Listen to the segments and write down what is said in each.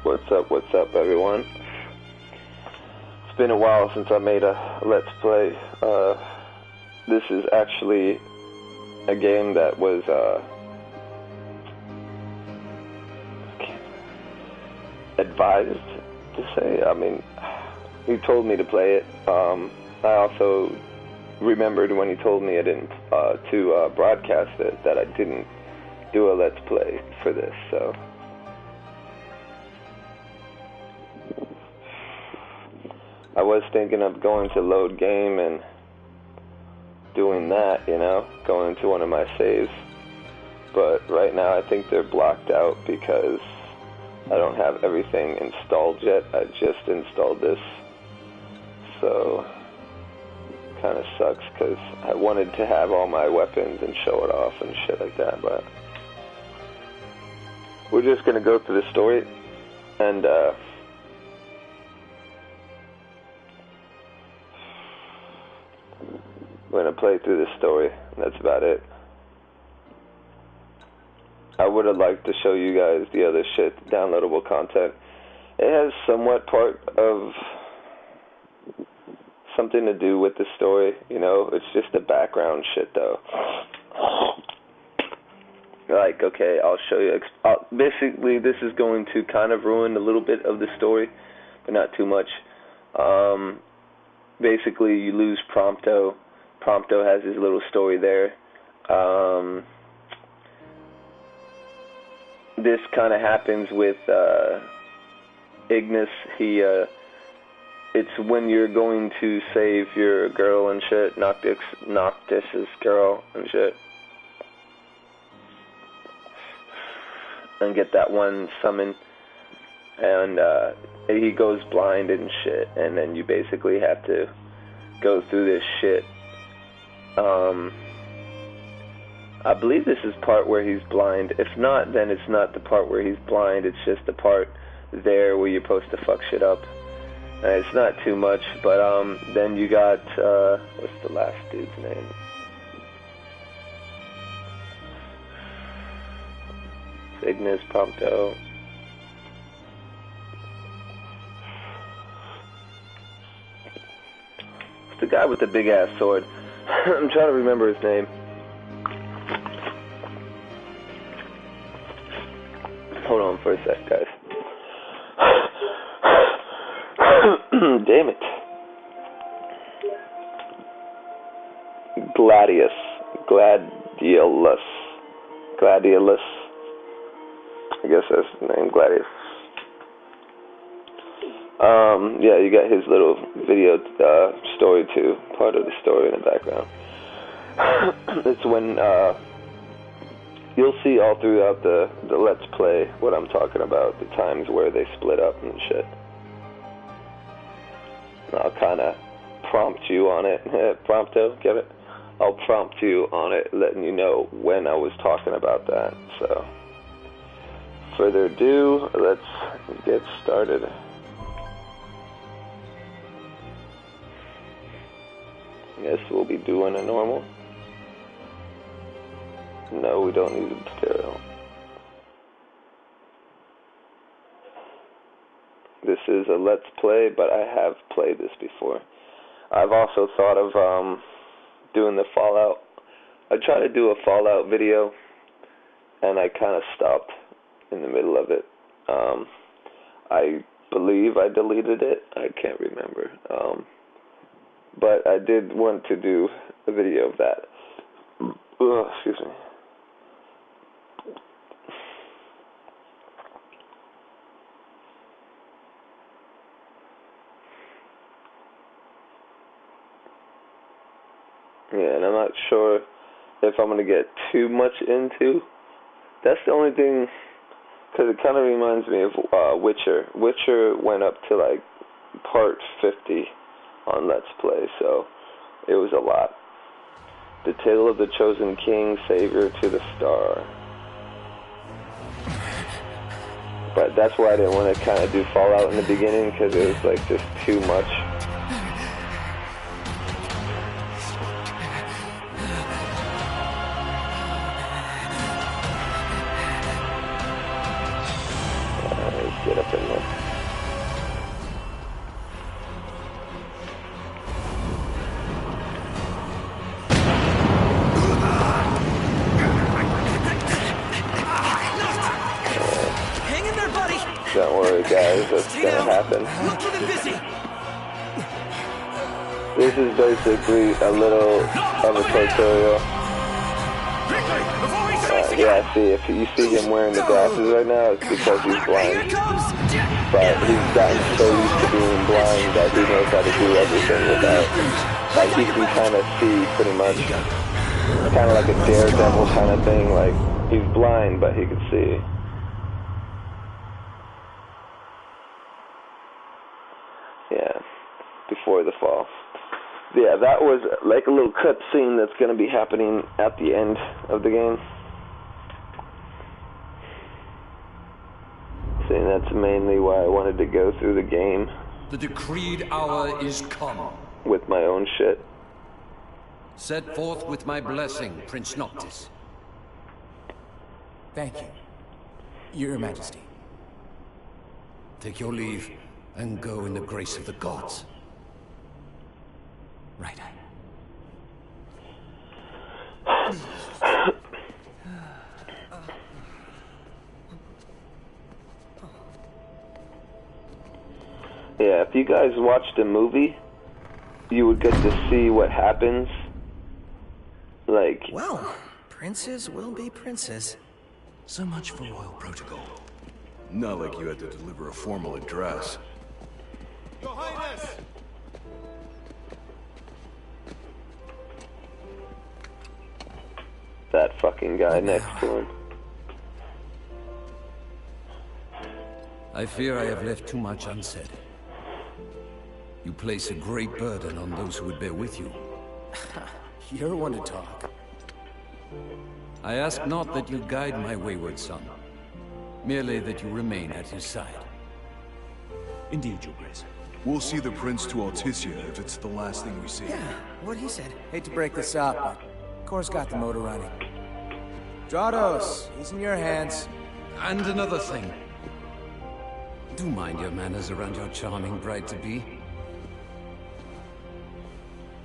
What's up, everyone? It's been a while since I made a Let's Play. This is actually a game that was, advised to say. I mean, he told me to play it. I also remembered when he told me I didn't, to broadcast it, that I didn't do a Let's Play for this, so. I was thinking of going to load game and doing that, you know, going to one of my saves. But right now I think they're blocked out because I don't have everything installed yet. I just installed this. So, kind of sucks because I wanted to have all my weapons and show it off and shit like that, but we're just going to go through the story and, we're going to play through the story. That's about it. I would have liked to show you guys the other shit, downloadable content. It has somewhat part of something to do with the story, you know? It's just the background shit, though. Like, okay, I'll show you. Basically, this is going to kind of ruin a little bit of the story, but not too much. Basically, you lose Prompto. Prompto has his little story there. This kind of happens with Ignis. It's when you're going to save your girl and shit, Noctis's girl and shit, and get that one summon, and he goes blind and shit, and then you basically have to go through this shit. I believe this is part where he's blind. If not, then it's not the part where he's blind. It's just the part there where you're supposed to fuck shit up. And it's not too much, but then you got what's the last dude's name? Ignis, Prompto. It's the guy with the big ass sword. I'm trying to remember his name. Hold on for a sec, guys. Damn it. Gladiolus. I guess that's the name, Gladius. Yeah, you got his little video story too, part of the story in the background. It's when you'll see all throughout the Let's Play what I'm talking about, the times where they split up and shit. And I'll kind of prompt you on it. Prompto, get it? I'll prompt you on it, letting you know when I was talking about that. So, further ado, let's get started. Guess we'll be doing a normal. No, we don't need a stereo. This is a Let's Play, but I have played this before. I've also thought of doing the Fallout. I tried to do a Fallout video, and I kind of stopped in the middle of it. I believe I deleted it. I can't remember. But I did want to do a video of that. Ugh, excuse me. Yeah, and I'm not sure if I'm going to get too much into. That's the only thing, because it kind of reminds me of Witcher. Witcher went up to like part 50 on Let's Play, so it was a lot. The Tale of the Chosen King, Savior to the Star. But that's why I didn't want to kind of do Fallout in the beginning, because it was like just too much. Let's get up in there. gonna happen. Look for the busy. This is basically a little of a tutorial. Yeah, see, if you see him wearing the glasses right now, it's because he's blind. But he's gotten so used to being blind that he knows how to do everything without. Like, he can kind of see pretty much. Kind of like a daredevil kind of thing. Like, he's blind, but he can see. Yeah, before the fall. Yeah, that was like a little cut scene that's going to be happening at the end of the game. See, that's mainly why I wanted to go through the game. The decreed hour is come. With my own shit. Set forth with my blessing, Prince Noctis. Thank you, Your Majesty. Take your leave and go in the grace of the gods. Right. Yeah, if you guys watched a movie, you would get to see what happens. Like... Well, princes will be princes. So much for royal protocol. Not like you had to deliver a formal address. Your Highness! That fucking guy next to him. I fear I have left too much unsaid. You place a great burden on those who would bear with you. You're one to talk. I ask not that you guide my wayward son, merely that you remain at his side. Indeed, Your Grace. We'll see the prince to Alticia if it's the last thing we see. Yeah, what he said. Hate to break this up, but Kor's got the motor running. Drados, he's in your hands. And another thing. Do mind your manners around your charming bride-to-be.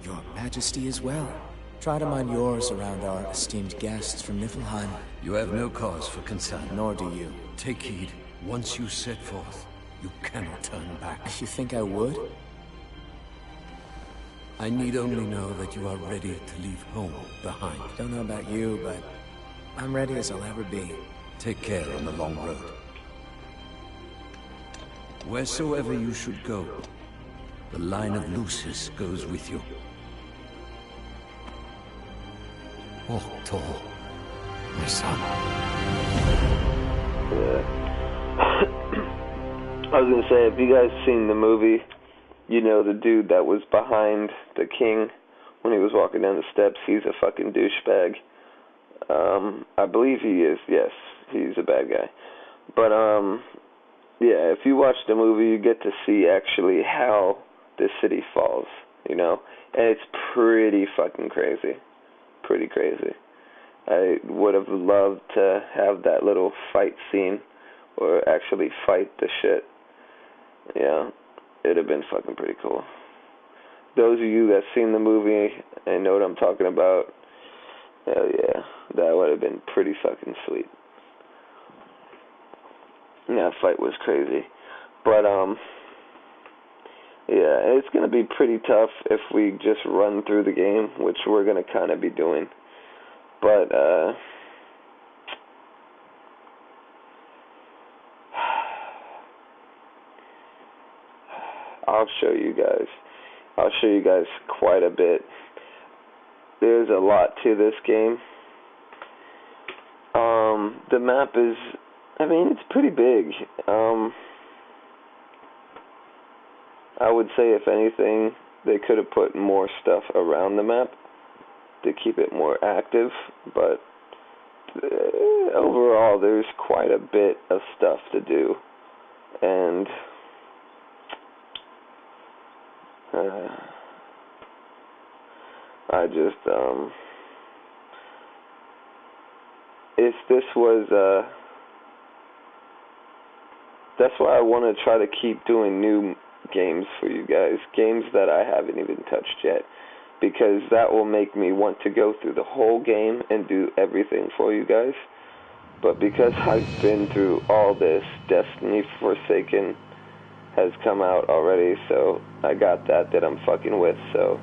Your Majesty as well. Try to mind yours around our esteemed guests from Niflheim. You have no cause for concern. Nor do you. Take heed. Once you set forth, you cannot turn back. You think I would? I need only know that you are ready to leave home behind. Don't know about you, but I'm ready as I'll ever be. Take care on the long road. Wheresoever you should go, the line of Lucis goes with you. Walk tall, my son. I was gonna say, if you guys seen the movie, you know the dude that was behind the king when he was walking down the steps, he's a fucking douchebag. I believe he is, yes, he's a bad guy. But, yeah, if you watch the movie, you get to see actually how the city falls, you know? And it's pretty fucking crazy. Pretty crazy. I would have loved to have that little fight scene, or actually fight the shit. Yeah, it'd have been fucking pretty cool. Those of you that seen the movie and know what I'm talking about, hell yeah, that would have been pretty fucking sweet. That fight was crazy. But, yeah, it's going to be pretty tough if we just run through the game, which we're going to kind of be doing. But, I'll show you guys. I'll show you guys quite a bit. There's a lot to this game. The map is, I mean, it's pretty big. I would say, if anything, they could have put more stuff around the map to keep it more active, but overall, there's quite a bit of stuff to do, and I just, if this was, that's why I want to try to keep doing new games for you guys, games that I haven't even touched yet, because that will make me want to go through the whole game and do everything for you guys. But because I've been through all this, Destiny Forsaken, has come out already, so I got that I'm fucking with, so.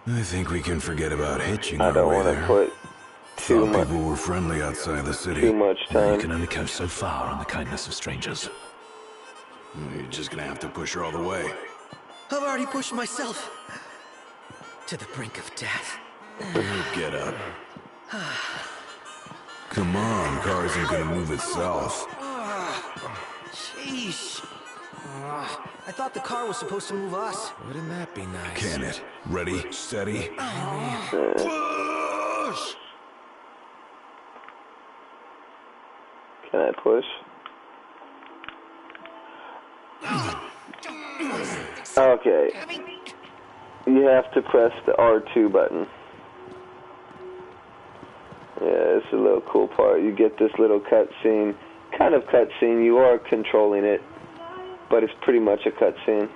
I think we can forget about hitching I our don't way want to there. put too Thought much, people were friendly outside the city. too much You time. can only go so far on the kindness of strangers. You're just gonna have to push her all the way. I've already pushed myself to the brink of death. Get up. Come on, car isn't gonna move itself. Sheesh. I thought the car was supposed to move us. Wouldn't that be nice? Can it? Ready, steady. Push! Can I push? Okay. You have to press the R2 button. Yeah, it's a little cool part. You get this little cutscene. Kind of cutscene. You are controlling it, but it's pretty much a cutscene.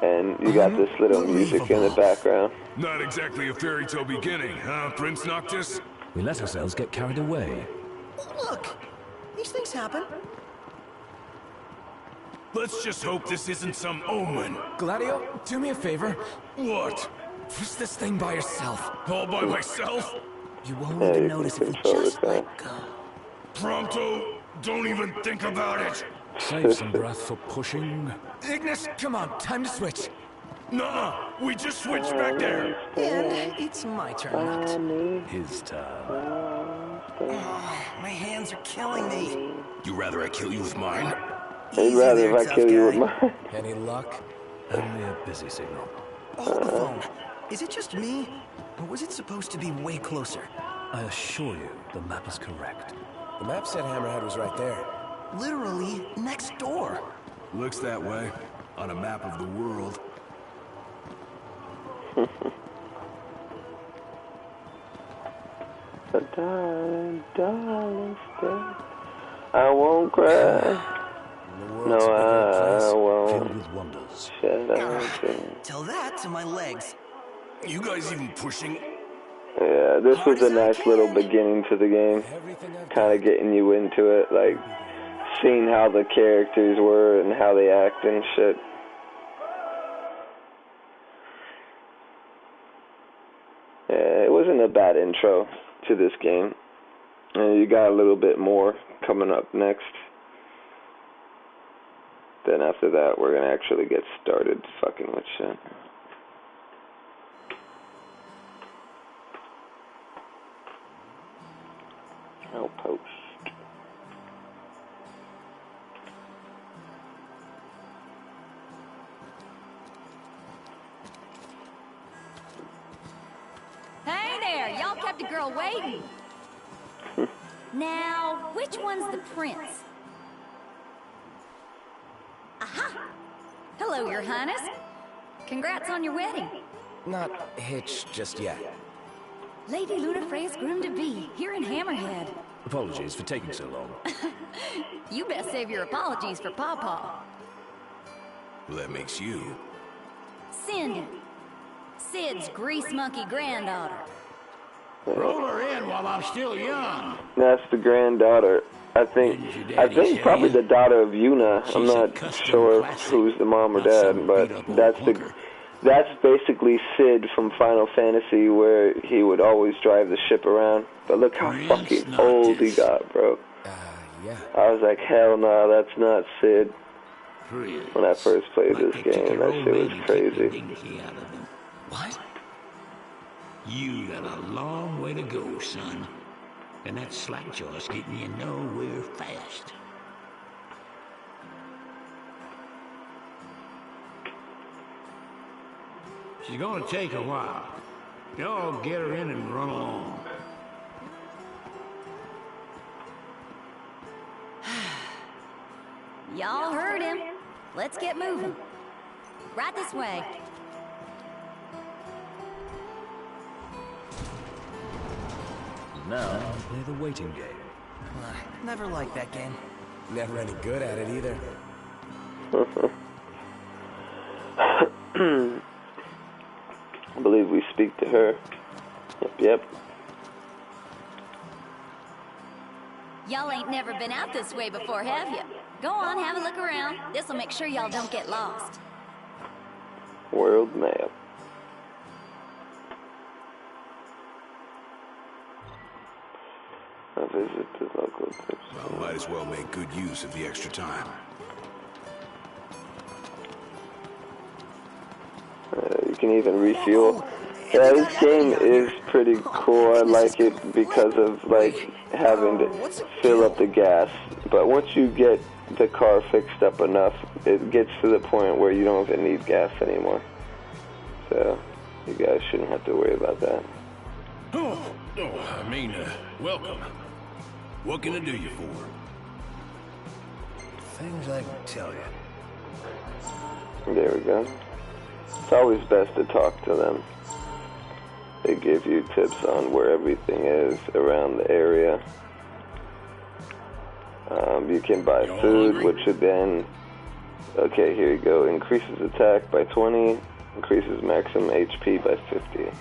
And you got this little music in the background. Not exactly a fairy tale beginning, huh, Prince Noctis? We let ourselves get carried away. Look, these things happen. Let's just hope this isn't some omen. Gladio, do me a favor. What? Push this thing by yourself. All by myself? You won't Yeah, even you notice can if we control just it, let go. Pronto, don't even think about it. Save some breath for pushing. Ignis, come on, time to switch. Nuh-uh, we just switched back there. And it's my turn, Noct. His turn. My hands are killing me. You rather I kill you with mine? I'd rather if I kill you with mine. Any luck? Only a busy signal. Hold the phone. Is it just me? Or was it supposed to be way closer? I assure you, the map is correct. The map said Hammerhead was right there. Literally next door. Looks that way. On a map of the world. Darling, darling, stay. I won't cry. The world's No, a bigger I place. won't. Filled with wonders. Shut up. Tell that to my legs. You guys even pushing? Yeah, this was a nice little beginning to the game. Everything I've Kind of getting you into it, like seeing how the characters were and how they act and shit. Yeah, it wasn't a bad intro to this game. And you got a little bit more coming up next. Then after that, we're gonna actually get started fucking with shit. Outpost. Hey there, y'all kept a girl waiting. Now, which one's the prince? Aha! Hello, Your Highness. Congrats on your wedding. Not hitched just yet. Lady Lunafreya's groom-to-be, here in Hammerhead. Apologies for taking so long. You best save your apologies for Pawpaw. Well, that makes you. Cindy. Sid's grease monkey granddaughter. Roll her in while I'm still young. That's the granddaughter. I think probably the daughter of Yuna. I'm not sure who's the mom or dad, but that's basically Sid from Final Fantasy, where he would always drive the ship around. But look how fucking old he got, bro. Yeah. I was like, hell no, that's not Sid. Prince. When I first played this Like a game, chicken that old shit was lady kicked the crazy. dignity out of him. What? You got a long way to go, son. And that slackjaw's getting you nowhere fast. She's gonna take a while. Y'all get her in and run along. Y'all heard him. Let's get moving. Right this way. Now, play the waiting game. Never liked that game. Never any good at it either. I believe we speak to her. Yep. Y'all ain't never been out this way before, have you? Go on, have a look around. This'll make sure y'all don't get lost. World map. I visit the local tips. Well, might as well make good use of the extra time. You can even refuel. Yeah, this game is pretty cool. I like it because of like having to fill up the gas. But once you get the car fixed up enough, it gets to the point where you don't even need gas anymore. So you guys shouldn't have to worry about that. Welcome. What can I do you for? Things I can tell you. There we go. It's always best to talk to them. They give you tips on where everything is around the area. You can buy food, which would then... Okay, here you go. Increases attack by 20. Increases maximum HP by 50.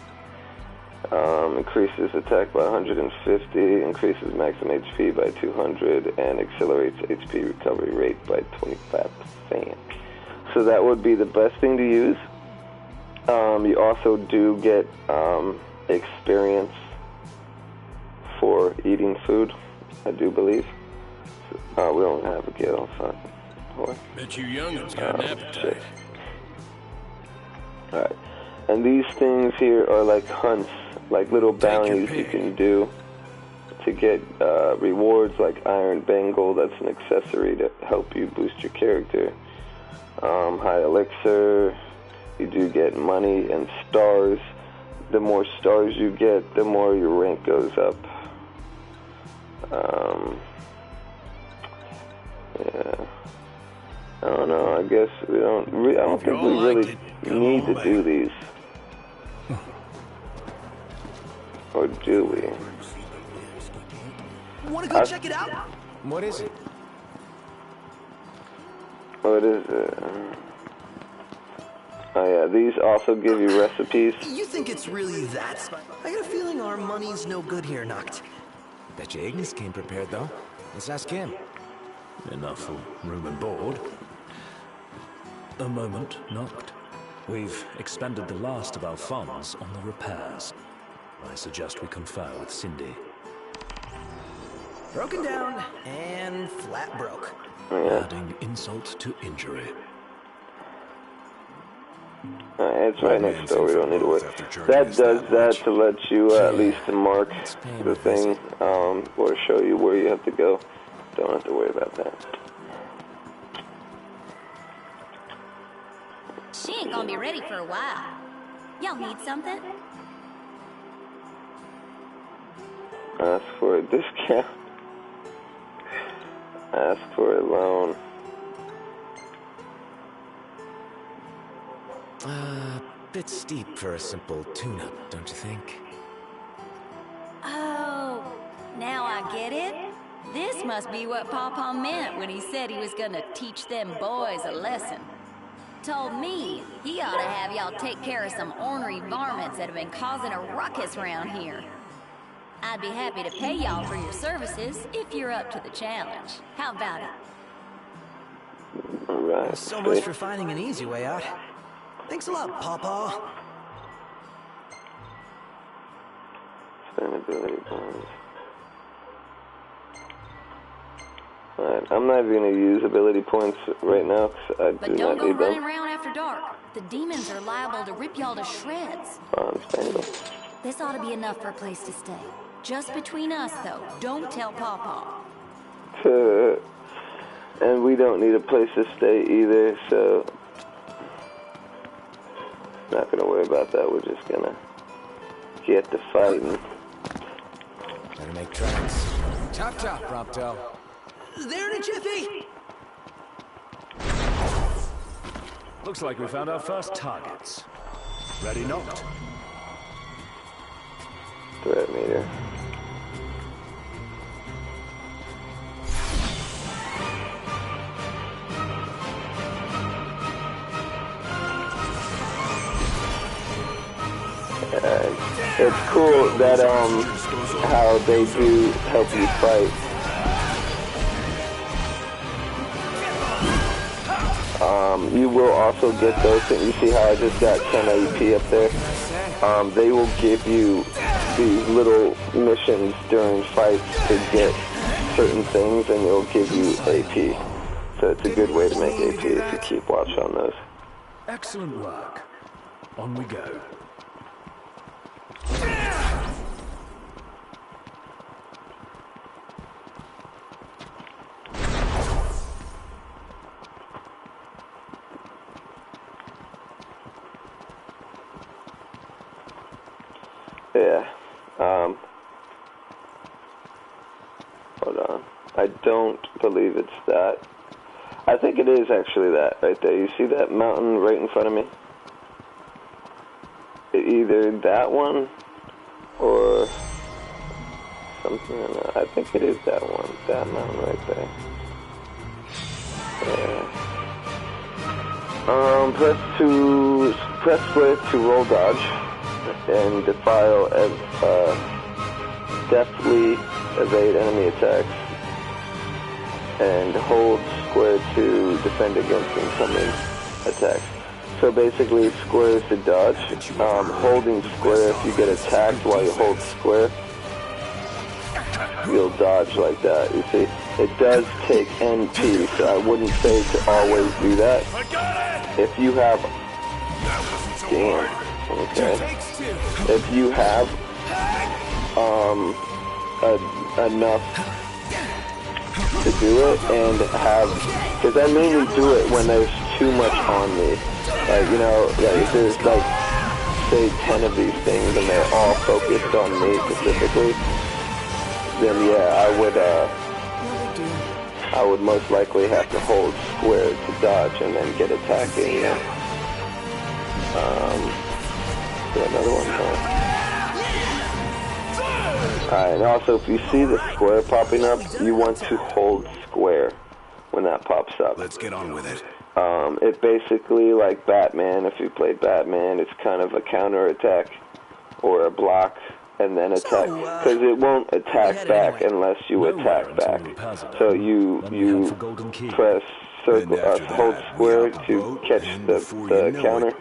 Increases attack by 150. Increases maximum HP by 200. And accelerates HP recovery rate by 25%. So that would be the best thing to use. You also do get experience for eating food, I do believe. We don't have a Gil, so... Bet you young'uns got an appetite. Alright. And these things here are like hunts, like little bounties you can do to get rewards like Iron Bangle. That's an accessory to help you boost your character. High Elixir. You do get money and stars. The more stars you get, the more your rank goes up. Yeah. I don't know. I guess we don't. I don't think we really need to do these. Or do we? Want to go check it out? What is it? What is it? Oh yeah, these also give you recipes. You think it's really that? I got a feeling our money's no good here, Noct. Bet you Ignis came prepared, though. Let's ask him. Enough for room and board. A moment, Noct. We've expended the last of our funds on the repairs. I suggest we confer with Cindy. Broken down and flat broke. Yeah. Adding insult to injury. It's right next door, we don't need to worry. That does that to let you at least mark the thing, or show you where you have to go. Don't have to worry about that. She ain't gonna be ready for a while. Y'all need something? Ask for a discount. Ask for a loan. Bit steep for a simple tune-up, don't you think? Oh, now I get it. This must be what Pawpaw meant when he said he was gonna teach them boys a lesson. Told me he ought to have y'all take care of some ornery varmints that have been causing a ruckus around here. I'd be happy to pay y'all for your services if you're up to the challenge. How about it? Alright. So much for finding an easy way out. Thanks a lot, Pawpaw. Sustainability bonus. Alright, I'm not even going to use ability points right now because I But do don't not go need running them. around after dark. The demons are liable to rip y'all to shreds. Bangle. This ought to be enough for a place to stay. Just between us, though. Don't tell Pawpaw. And we don't need a place to stay either, so... Not gonna worry about that, we're just gonna get to fighting. Better make tracks. Chop chop, Prompto. There in a jiffy! Looks like we found our first targets. Ready, Noct? Threat meter. it's cool that how they do help you fight. You will also get those things. You see how I just got 10 AP up there? They will give you these little missions during fights to get certain things, and it'll give you AP. So it's a good way to make AP if you keep watch on those. Excellent work. On we go. Yeah. Hold on. I don't believe it's that. I think it is actually that right there. You see that mountain right in front of me? Either that one or something. I think it is that one. That mountain right there. Yeah. Press square to roll dodge and defile as deftly evade enemy attacks, and hold square to defend against incoming attacks. So basically, square is to dodge. Holding square, if you get attacked while you hold square, you'll dodge like that. You see, it does take NP, so I wouldn't say to always do that. If you have, okay. If you have enough to do it and have, because I mainly do it when there's too much on me. Like, you know, like if there's like, say 10 of these things and they're all focused on me specifically, then yeah, I would most likely have to hold square to dodge and then get attacking. Yeah. Another one. Alright, and also if you see the square popping up, you want to hold square when that pops up. Let's get on with it. It basically, like Batman, if you played Batman, it's kind of a counter attack or a block and then attack, because it won't attack back unless you attack back. So you press circle, hold square to catch the counter,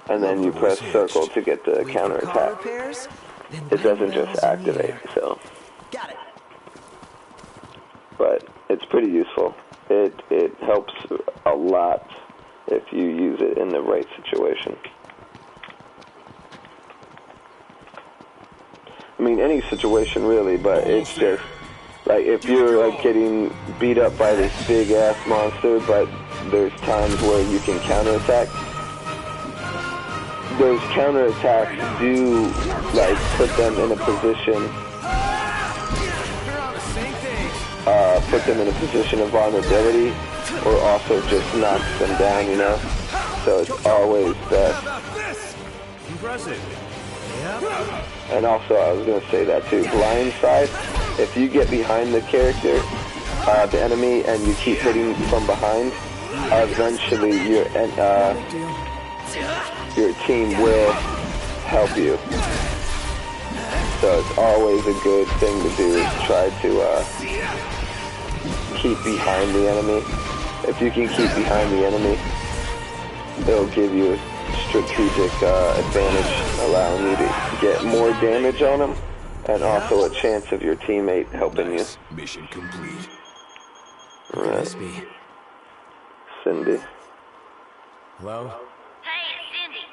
and then you press circle to get the counter attack. It doesn't just activate, so. Got it. But it's pretty useful. It helps a lot if you use it in the right situation. I mean, any situation really, but it's just, like, if you're, like, getting beat up by this big-ass monster, but there's times where you can counterattack, those counterattacks do, like, put them in a position, of vulnerability, or also just knocks them down, you know? So it's always best. Impressive. And also, I was going to say that too, blind side, if you get behind the character, the enemy, and you keep hitting from behind, eventually your team will help you. So it's always a good thing to do, is try to keep behind the enemy. If you can keep behind the enemy, it'll give you a strategic advantage, allowing you to get more damage on them, and also a chance of your teammate helping you. Mission complete. Alright. Cindy. Hello? Hey, it's Cindy.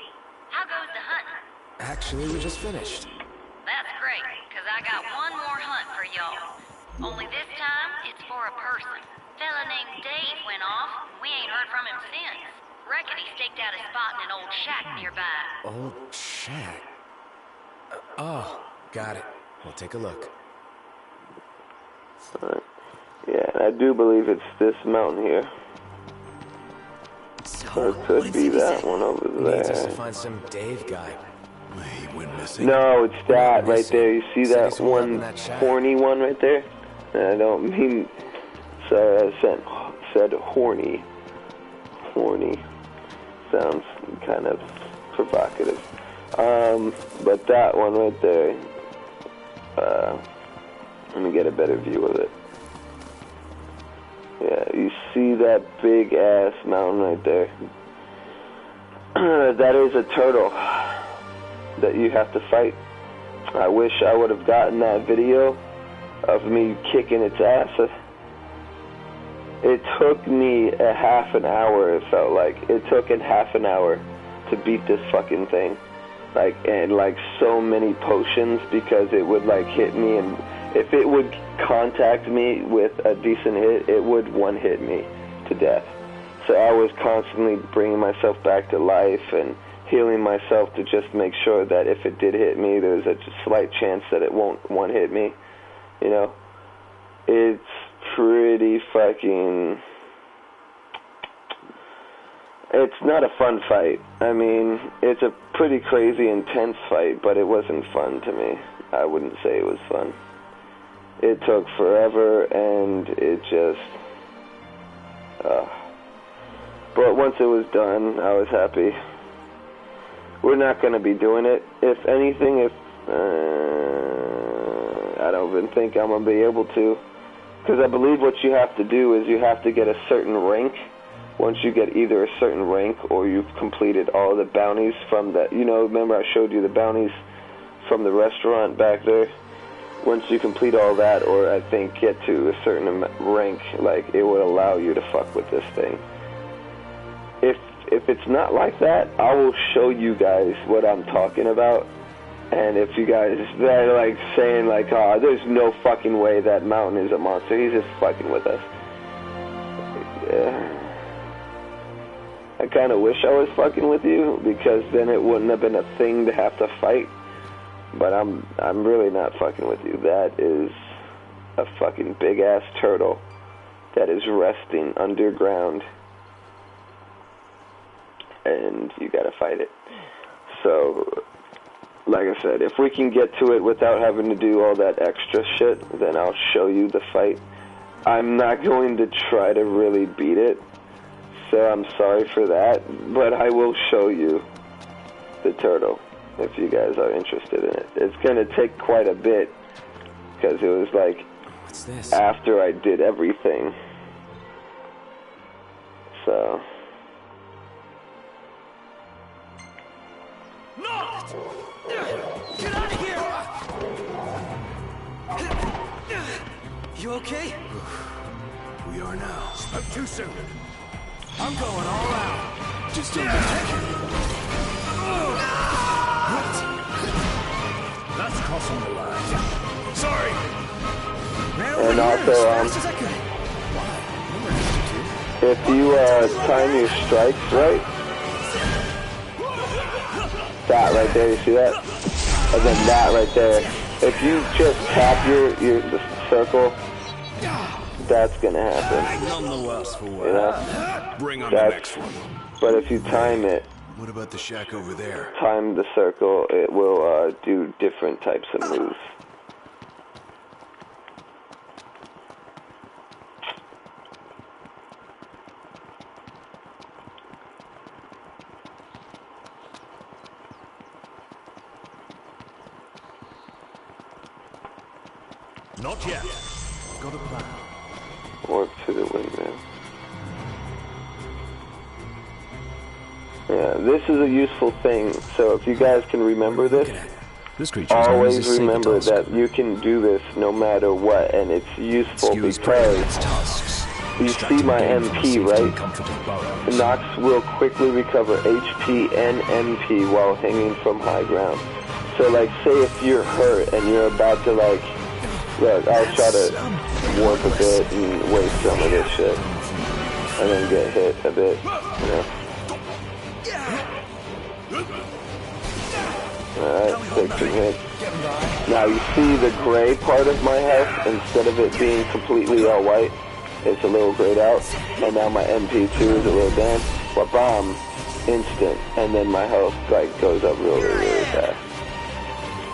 How goes the hunting? Actually, we just finished. That's great, because I got one more hunt for y'all. Only this time, it's for a person. Fella named Dave went off. We ain't heard from him since. Reckon he staked out his spot in an old shack nearby. Old shack? Oh, got it. We'll take a look. Alright. Yeah, I do believe it's this mountain here. Or it could be that one over there. Needs us to find some Dave guy. He went missing. No, it's that right there. You see that one horny one right there? I don't mean... Sorry, I said horny. Horny. Sounds kind of provocative. But that one right there, let me get a better view of it. Yeah, you see that big ass mountain right there? That is a turtle that you have to fight. I wish I would have gotten that video of me kicking its ass. It took me a half an hour, it felt like. It took a half an hour to beat this fucking thing. Like, and like so many potions, because it would like hit me, and if it would contact me with a decent hit, it would one-hit me to death. So I was constantly bringing myself back to life and healing myself to just make sure that if it did hit me, there's a slight chance that it won't one-hit me. You know? It's pretty fucking... It's not a fun fight. I mean, it's a pretty crazy, intense fight, but it wasn't fun to me. I wouldn't say it was fun. It took forever, and it just... But once it was done, I was happy. We're not going to be doing it. If anything, I don't even think I'm going to be able to. Because I believe what you have to do is you have to get a certain rank. Once you get either a certain rank or you've completed all the bounties from the... You know, remember I showed you the bounties from the restaurant back there? Once you complete all that, or I think get to a certain rank, like, it would allow you to fuck with this thing. If it's not like that, I will show you guys what I'm talking about. And if you guys are like saying like, oh, there's no fucking way that mountain is a monster, he's just fucking with us. Yeah. I kind of wish I was fucking with you, because then it wouldn't have been a thing to have to fight. But I'm really not fucking with you. That is a fucking big ass turtle that is resting underground, and you gotta fight it. So, like I said, if we can get to it without having to do all that extra shit, then I'll show you the fight. I'm not going to try to really beat it, so I'm sorry for that, but I will show you the turtle if you guys are interested in it. It's going to take quite a bit, because it was like, what's this? After I did everything. So... Get out of here! You okay? We are now. Spoke too soon. I'm going all out. Just don't get too carried. Let's cross on the line. Sorry. And also, if you time your strikes right, that right there, you see that? And then that right there. If you just tap the circle, that's gonna happen. None the worse for wear. You know? Bring on the next one. But if you time it, What about the shack over there? time the circle, it will do different types of moves. Not yet. I've got a plan. Work to the windmill. Yeah, this is a useful thing, so if you guys can remember this, always remember that you can do this no matter what, and it's useful because you see my MP, right? Nox will quickly recover HP and MP while hanging from high ground. So like, say if you're hurt and you're about to like, look, I'll try to warp a bit and waste some of this shit, and then get hit a bit, you know? Alright, 16 hits. Now you see the gray part of my health, instead of it being completely all white, it's a little grayed out, and now my MP2 is a little down. Well, bomb, instant, and then my health like goes up really, really fast.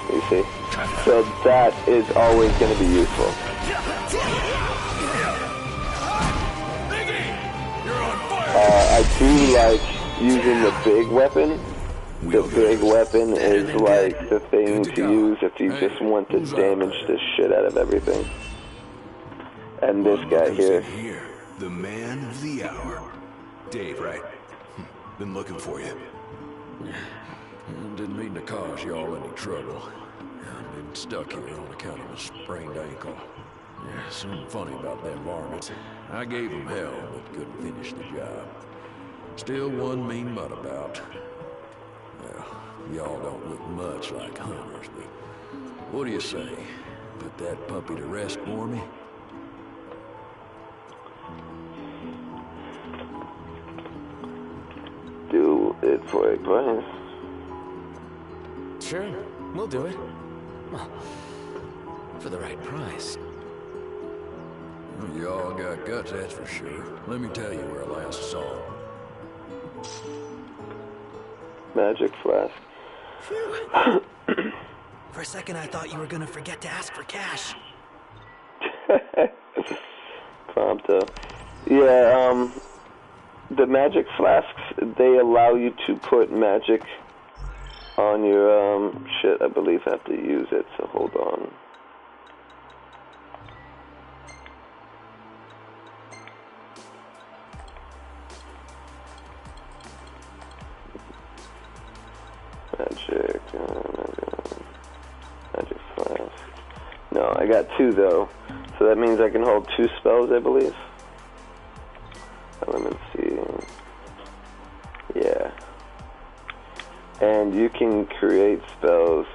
You see? So that is always going to be useful. I do like using the big weapon, the big weapon is like the thing to use if you just want to damage the shit out of everything. And this guy here. The man of the hour. Dave, right? Been looking for you. Didn't mean to cause y'all any trouble. I've been stuck here on account of a sprained ankle. Yeah, something funny about them varmints. I gave them hell, but couldn't finish the job. Still one mean mutt about. Well, y'all don't look much like hunters, but what do you say? Put that puppy to rest for me? Do it for a price. Sure, we'll do it. Well, for the right price. Well, y'all got guts, that's for sure. Let me tell you where I last saw him. Magic flask. For a second, I thought you were gonna forget to ask for cash. Prompto. Yeah, the magic flasks, they allow you to put magic on your, shit, I believe I have to use it, so hold on. Magic flask. No, I got 2 though, so that means I can hold 2 spells, I believe. Let me see. Yeah. And you can create spells.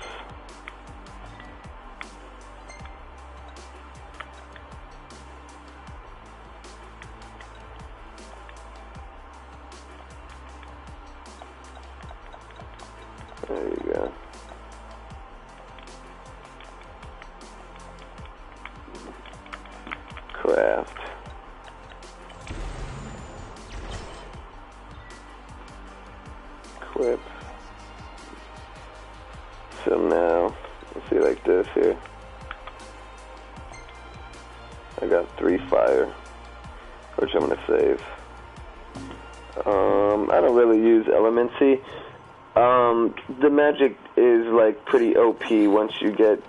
There you go. Craft. Equip. So now, let's see, like this here. I got 3 fire, which I'm gonna save. I don't really use Elemency. The magic is like pretty OP once you get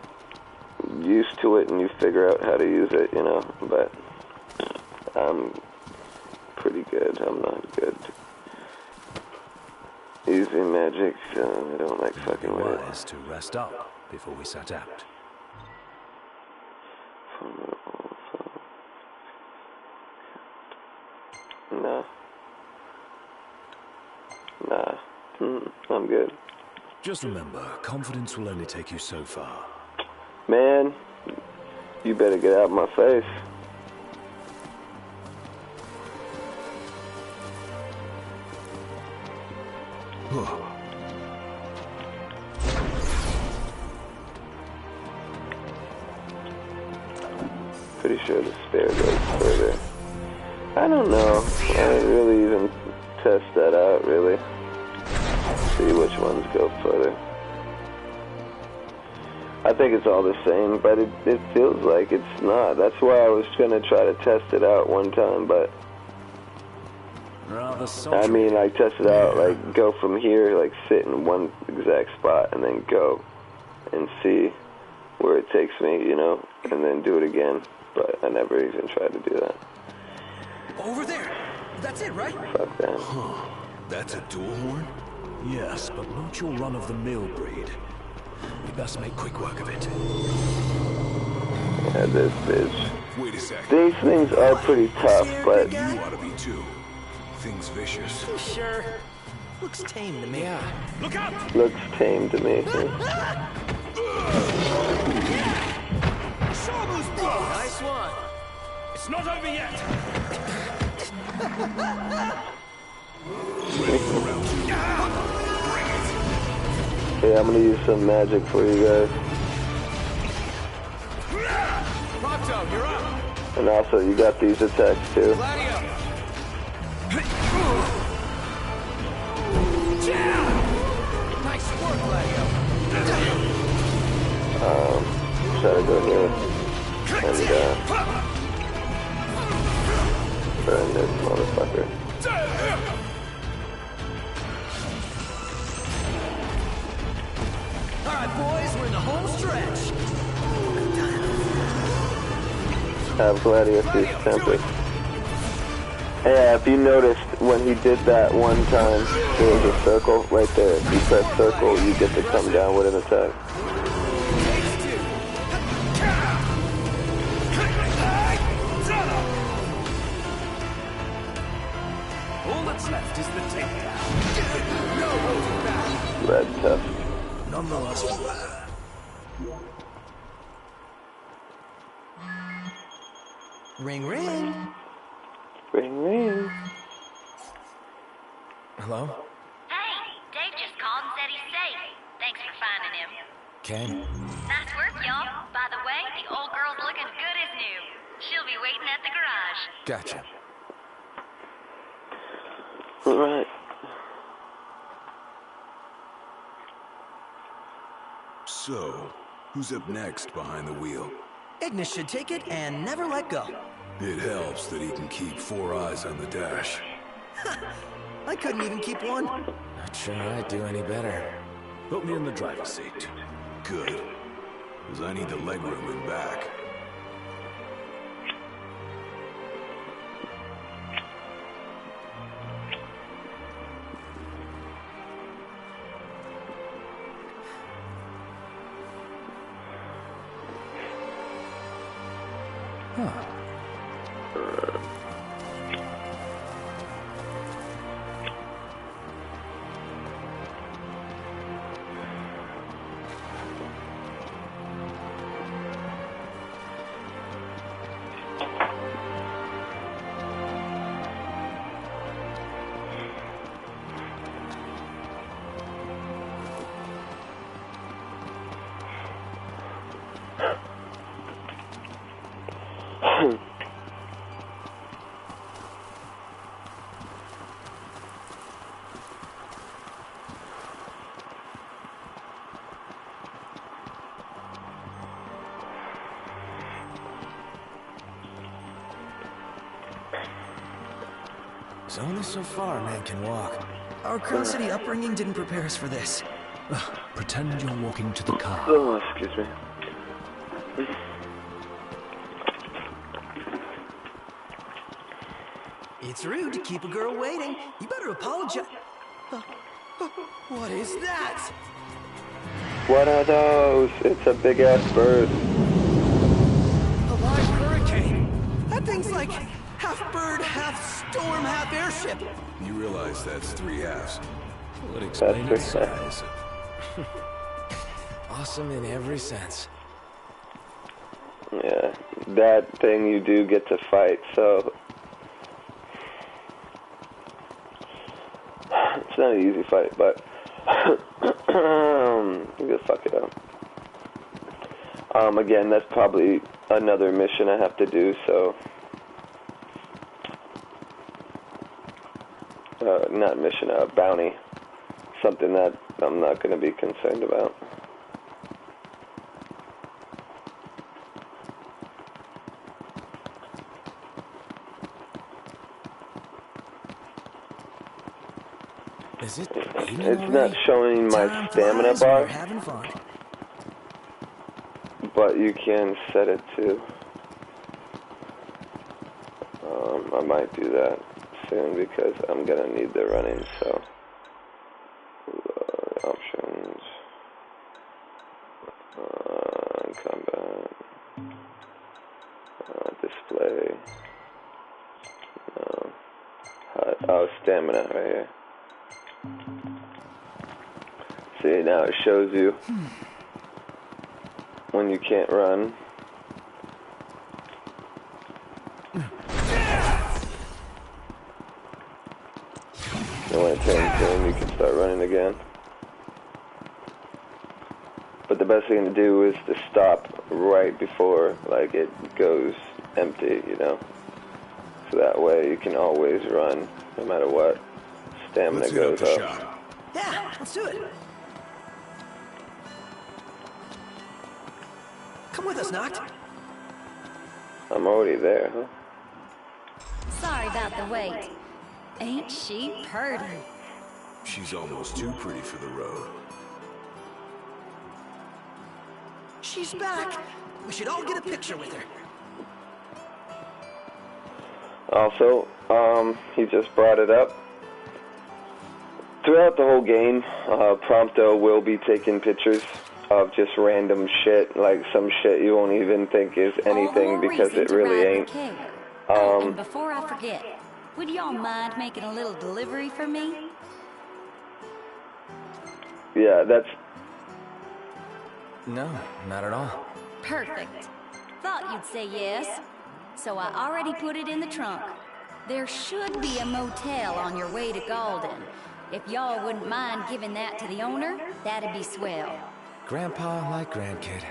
used to it and you figure out how to use it, you know, but I'm pretty good. I'm not good using magic, so I don't like fucking with it. Wise to rest up before we set out. Nah. I'm good. Just remember, confidence will only take you so far. Man, you better get out of my face. Pretty sure the spare goes further. I don't know. I didn't really even test that out, really. See which ones go further. I think it's all the same, but it feels like it's not. That's why I was gonna try to test it out one time, but I mean, like, test it out, like, go from here, like, sit in one exact spot, and then go and see where it takes me, you know, and then do it again. But I never even tried to do that. Over there! That's it, right? Fuck that. That's a dual horn? Yes, but not your run-of-the-mill breed. We best make quick work of it. Yeah, this bitch. Wait a second. These things are pretty tough, but You ought to be too. Thing's vicious. You sure? Looks tame to me. Yeah. Look out! looks tame to me. Nice one. It's not over yet! Yeah, I'm gonna use some magic for you guys. Prompto, you're up. And also, you got these attacks too. Gladio. Nice work, Gladio. Try to go here and burn this motherfucker. have Gladius' Tempest. Yeah, if you noticed, when he did that one time, there was a circle right there. If you press circle, you get to come down with an attack. All that's left is the takedown. No holding back. Red tough. Nonetheless. Ring, ring. Ring, ring. Hello? Hey, Dave just called and said he's safe. Thanks for finding him. Ken? Nice work, y'all. By the way, the old girl's looking good as new. She'll be waiting at the garage. Gotcha. Alright. So, who's up next behind the wheel? Ignis should take it and never let go. It helps that he can keep 4 eyes on the dash. I couldn't even keep one. Not sure I'd do any better. Put me in the driver's seat. Good. Because I need the legroom in back. There's only so far a man can walk. Our Crown City upbringing didn't prepare us for this. Pretend you're walking to the car. Oh, excuse me. It's rude to keep a girl waiting. You better apologize. What is that? What are those? It's a big ass bird. A live hurricane. That thing's like half bird, half storm, half airship. You realize that's 3 halves. Would explain its That's size. Awesome in every sense. Yeah, that thing you do get to fight, so it's not an easy fight, but you just fuck it up. Again, that's probably another mission I have to do, so not mission, bounty. Something that I'm not going to be concerned about. Is it It's not showing my Time stamina flies when bar, you're having fun. but you can set it to. I might do that soon because I'm gonna need the running. So options, combat, display. No. Oh, stamina right here. See, now it shows you when you can't run. And when it turns green, you can start running again. But the best thing to do is to stop right before, like, it goes empty, you know? So that way you can always run, no matter what. Stamina Let's hit up goes the up. shop. Yeah, let's do it. Come with us, Noct. I'm already there, huh? Sorry about the wait. Ain't she purty? She's almost too pretty for the road. She's back. We should all get a picture with her. Also, he just brought it up. Throughout the whole game, Prompto will be taking pictures of just random shit, like some shit you won't even think is anything because it really ain't. And before I forget, would y'all mind making a little delivery for me? Yeah, that's... No, not at all. Perfect. Thought you'd say yes. So I already put it in the trunk. There should be a motel on your way to Galden. If y'all wouldn't mind giving that to the owner, that'd be swell. Grandpa like grandkid.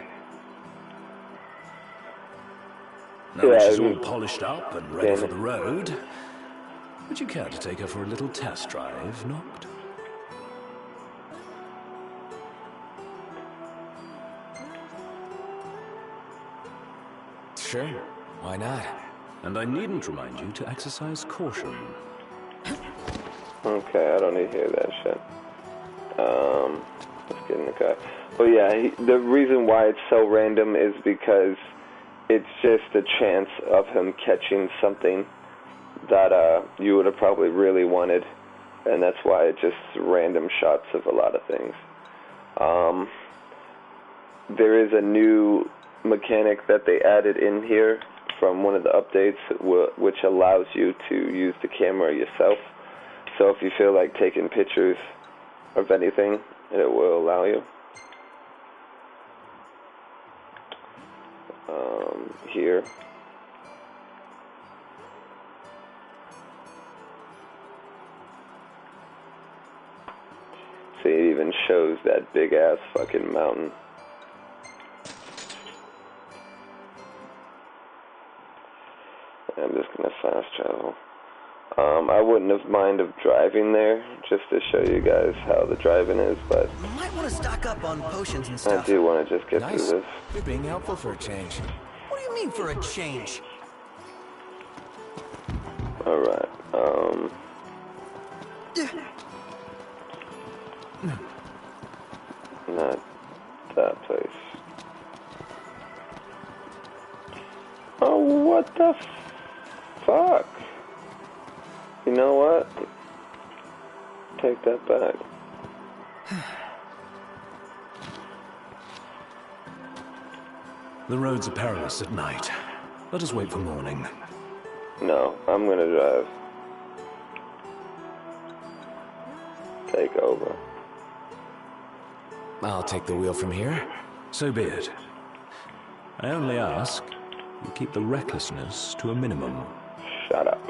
Now that she's all polished up and ready for the road, would you care to take her for a little test drive, Noct? Sure, why not? And I needn't remind you to exercise caution. Okay, I don't need to hear that shit. Let's get in the car. But yeah, the reason why it's so random is because it's just a chance of him catching something that you would have probably really wanted, and that's why it's just random shots of a lot of things. There is a new mechanic that they added in here from one of the updates, which allows you to use the camera yourself. So if you feel like taking pictures of anything, it will allow you. Here. See, it even shows that big ass fucking mountain. I'm just gonna fast travel. I wouldn't have minded driving there just to show you guys how the driving is, but You might want to stock up on potions and stuff. I do want to just get through this. You're being helpful for a change. What do you mean for a change? Alright, not that place. Oh, what the fuck? You know what? Take that back. The roads are perilous at night. Let us wait for morning. No, I'm gonna drive. Take over. I'll take the wheel from here. So be it. I only ask you keep the recklessness to a minimum. Shut up.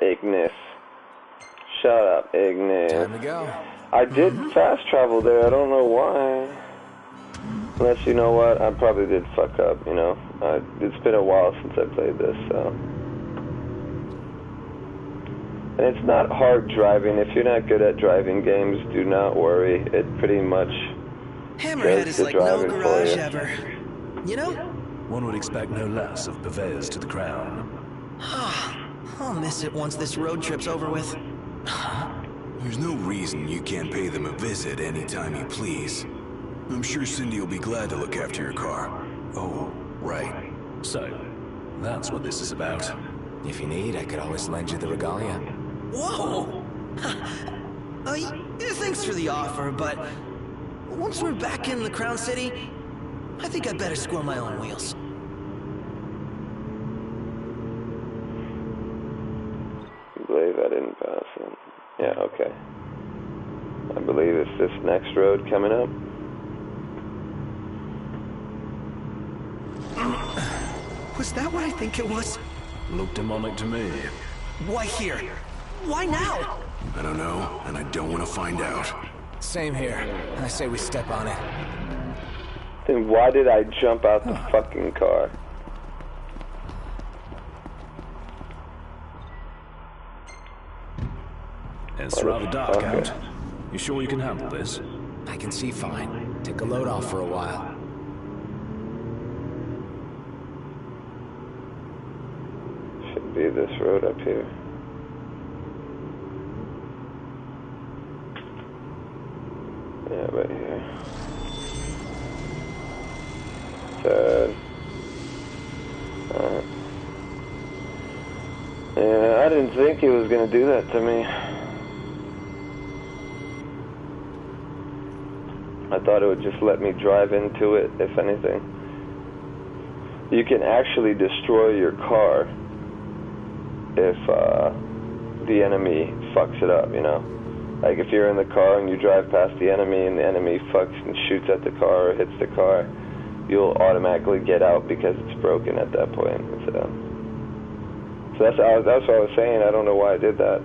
Ignis. Shut up, Ignis. Time to go. I did fast travel there, I don't know why. Unless, you know what, I probably did fuck up, you know. It's been a while since I played this, so. And it's not hard driving. If you're not good at driving games, do not worry. It pretty much Hammerhead is like no garage ever. You know? One would expect no less of purveyors to the crown. I'll miss it once this road trip's over with. There's no reason you can't pay them a visit anytime you please. I'm sure Cindy will be glad to look after your car. Oh, right. So, that's what this is about. If you need, I could always lend you the regalia. Whoa! Thanks for the offer, but once we're back in the Crown City, I think I'd better score my own wheels. I believe I didn't pass it. Yeah, okay. I believe it's this next road coming up. Was that what I think it was? Looked demonic to me. Why here? Why now? I don't know, and I don't want to find out. Same here. I say we step on it. Then why did I jump out the fucking car? It's rather dark out. You sure you can handle this? I can see fine. Take a load off for a while. Should be this road up here. Yeah, right here. Third. Yeah, I didn't think he was gonna do that to me. I thought it would just let me drive into it, if anything. You can actually destroy your car if the enemy fucks it up, you know? Like if you're in the car and you drive past the enemy and the enemy fucks and shoots at the car or hits the car, you'll automatically get out because it's broken at that point. So that's what I was saying. I don't know why I did that.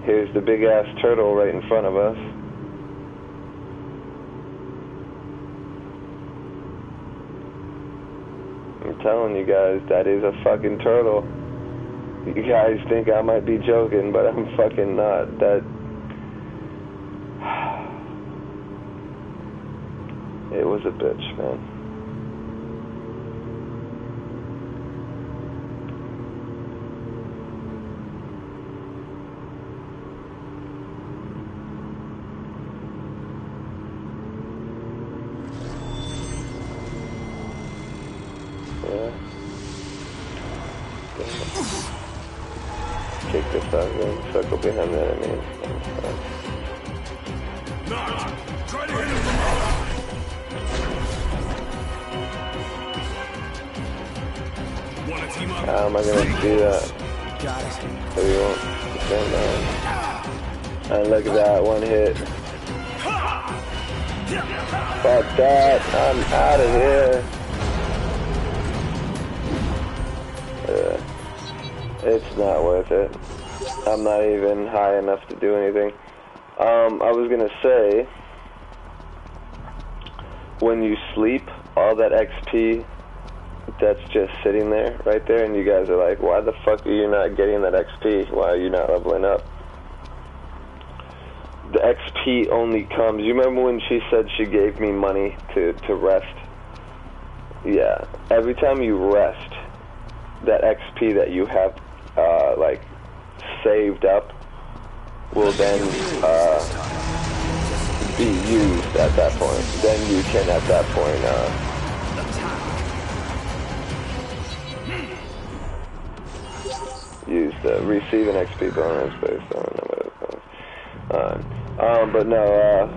Here's the big ass turtle right in front of us. I'm telling you guys, that is a fucking turtle. You guys think I might be joking, but I'm fucking not. It was a bitch, man. Kick this out again, circle behind the enemy. Try to hit him from behind. How am I gonna do that? Got it. So you won't stand down. And look at that, one hit. Fuck that, I'm out of here. It's not worth it. I'm not even high enough to do anything. I was gonna say, when you sleep, all that XP that's just sitting there, right there, and you guys are like, why the fuck are you not getting that XP? Why are you not leveling up? The XP only comes, you remember when she said she gave me money to rest? Yeah, every time you rest, that XP that you have like saved up will then be used at that point. Then you can at that point use the receive an XP bonus based on but no,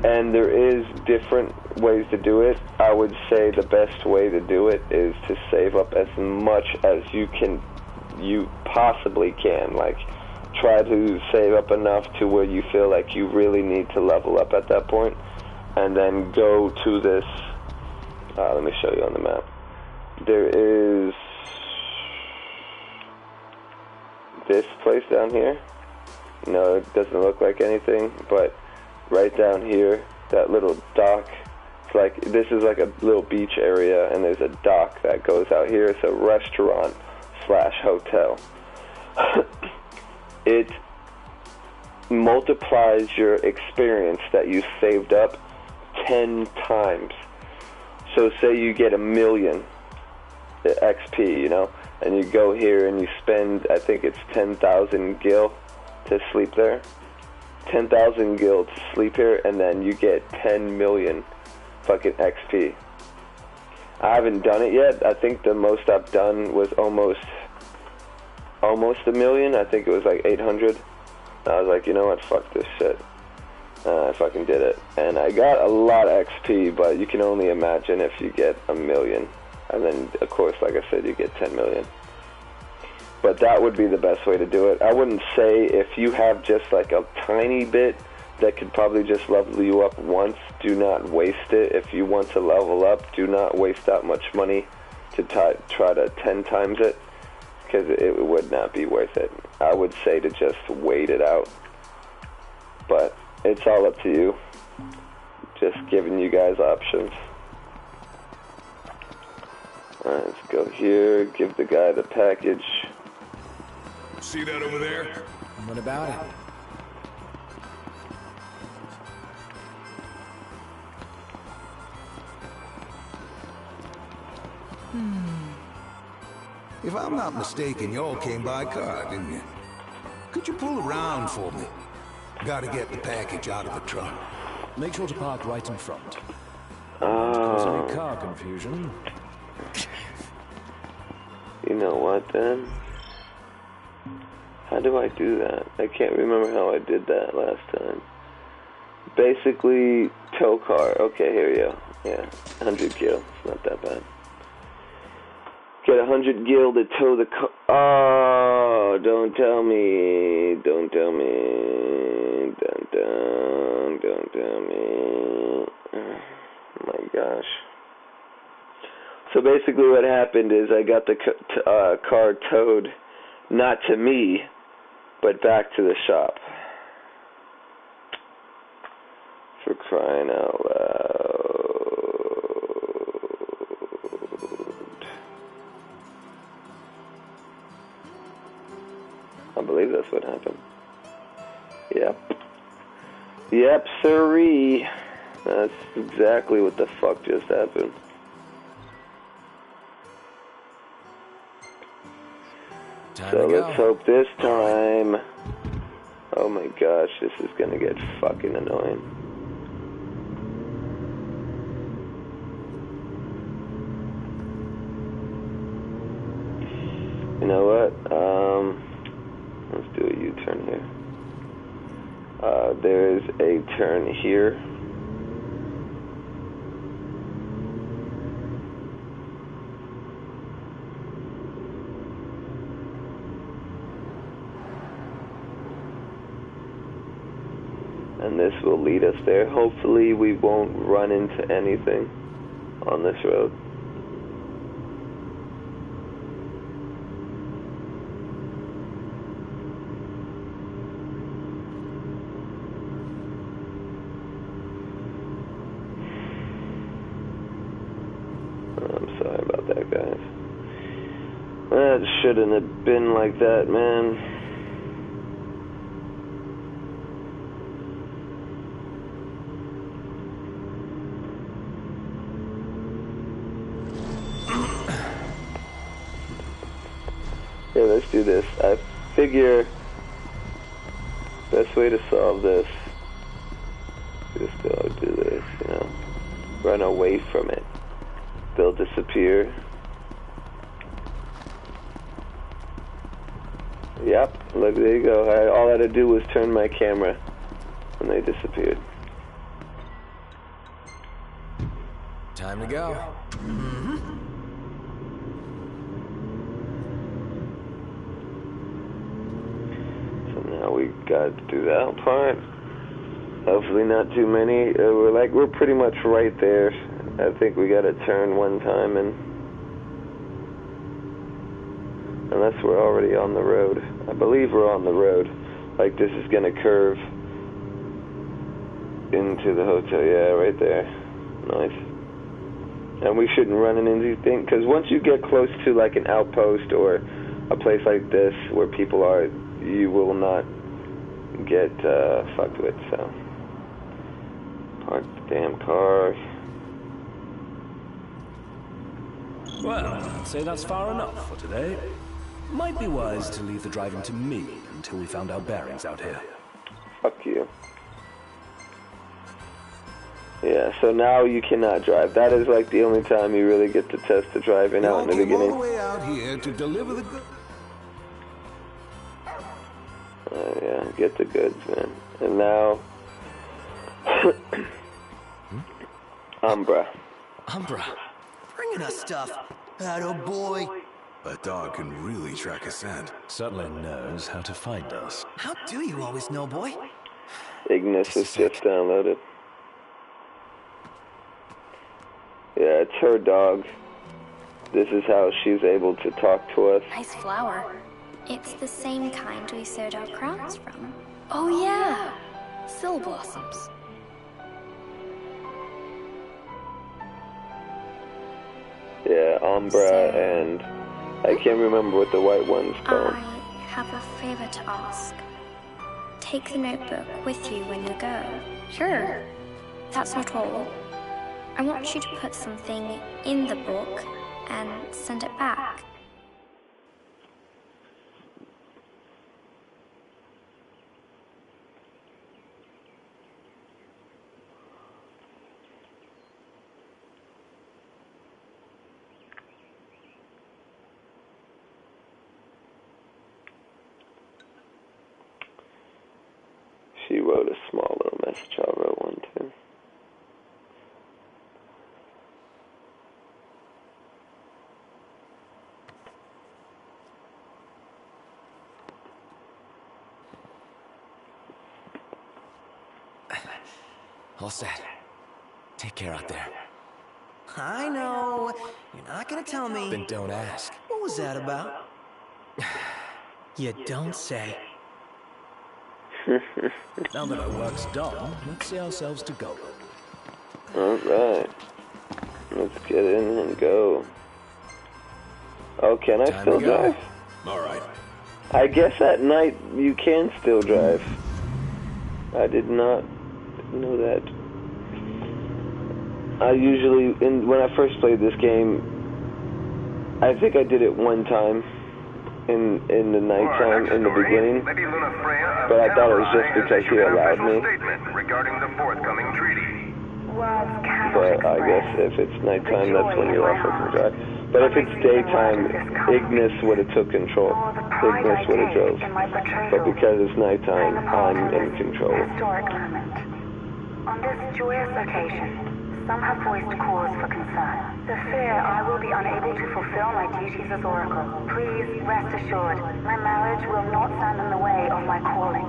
and there is different ways to do it. I would say the best way to do it is to save up as much as you possibly can. Like, try to save up enough to where you feel like you really need to level up at that point, and then go to this. Let me show you on the map. There is this place down here. No, it doesn't look like anything, but right down here, that little dock, it's like, this is like a little beach area, and there's a dock that goes out here. It's a restaurant/hotel. It multiplies your experience that you saved up 10 times. So say you get 1 million XP, you know, and you go here and you spend, I think it's 10,000 gil to sleep there. 10,000 gil to sleep here, and then you get 10 million fucking XP. I haven't done it yet. I think the most I've done was almost 1 million. I think it was like 800. I was like, you know what, fuck this shit. I fucking did it. And I got a lot of XP, but you can only imagine if you get 1 million. And then, of course, like I said, you get 10 million. But that would be the best way to do it. I wouldn't say if you have just like a tiny bit that could probably just level you up once, do not waste it. If you want to level up, do not waste that much money to try to 10 times it, because it would not be worth it. I would say to just wait it out. But it's all up to you. Just giving you guys options. Alright, let's go here, give the guy the package. See that over there? What about it? If I'm not mistaken, you all came by car, didn't you? Could you pull around for me? Gotta get the package out of the trunk. Make sure to park right in front. Oh. Any car confusion? You know what then? How do I do that? I can't remember how I did that last time. Basically, tow car. Okay, here we go. Yeah, 100 gil. It's not that bad. Get 100 gil to tow the car. Oh, don't tell me. Don't tell me. Don't tell me. Oh my gosh. So basically what happened is I got the car towed, not to me, but back to the shop. For crying out loud. I believe that's what happened. Yep. Yep, sirree. That's exactly what the fuck just happened. So let's hope this time... Oh my gosh, this is gonna get fucking annoying. You know what? Let's do a U-turn here. There's a turn here. And this will lead us there. Hopefully we won't run into anything on this road. I'm sorry about that, guys. That shouldn't have been like that, man. Yeah, let's do this. I figure best way to solve this is go do this, you know. Run away from it. They'll disappear. Yep, look, there you go. All I had to do was turn my camera and they disappeared. Time to go. Now we got to do that part. Hopefully not too many. We're pretty much right there. I think we got to turn one time and unless we're already on the road. I believe we're on the road. Like this is gonna curve into the hotel. Yeah, right there. Nice. And we shouldn't run into anything because once you get close to like an outpost or a place like this where people are, you will not get fucked with, so. Park the damn car. Well, I'd say that's far enough for today. Might be wise to leave the driving to me until we found our bearings out here. Fuck you. Yeah, so now you cannot drive. That is like the only time you really get to test the driving out in the beginning. All the way out here to deliver the goods. Yeah, get the goods, man. And now, Umbra. Umbra. Bringing us stuff. Attaboy. That dog can really track his scent. Certainly knows how to find us. How do you always know, boy? Ignis is just downloaded. Yeah, it's her dog. This is how she's able to talk to us. Nice flower. It's the same kind we sewed our crowns from. Oh yeah! Sill blossoms. Yeah, Umbra and I can't remember what the white one's called. I have a favor to ask. Take the notebook with you when you go. Sure. That's not all. I want you to put something in the book and send it back. wrote a small little message. I wrote one too. All set. Take care out there. I know. You're not gonna tell me. Then don't ask. What was that about? You don't say. Now that our work's done, let's see ourselves to go. Alright. Let's get in and go. Oh, can I still drive? Alright. I guess at night you can still drive. I did not know that. I usually, when I first played this game, I think I did it one time in the nighttime in the beginning, but I thought it was just because he allowed me. Regarding the forthcoming treaty. But I guess if it's nighttime, that's when you also can drive. But if it's daytime, Ignis would have took control. Ignis would have drove. But because it's nighttime, I'm in control. On this joyous occasion, some have voiced cause for concern. The fear I will be unable to fulfill my duties as Oracle. Please rest assured, my marriage will not stand in the way of my calling.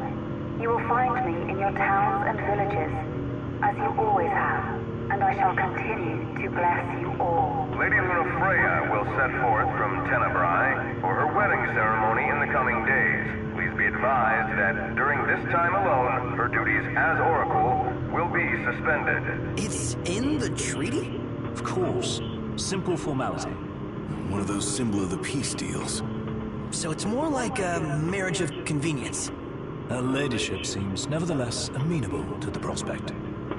You will find me in your towns and villages, as you always have, and I shall continue to bless you all. Lady Lunafreya will set forth from Tenebrae for her wedding ceremony in the coming days. Please be advised that during this time alone, her duties as Oracle will be suspended. It's in the treaty? Of course. Simple formality. One of those symbol of the peace deals. So it's more like a marriage of convenience. Her ladyship seems nevertheless amenable to the prospect.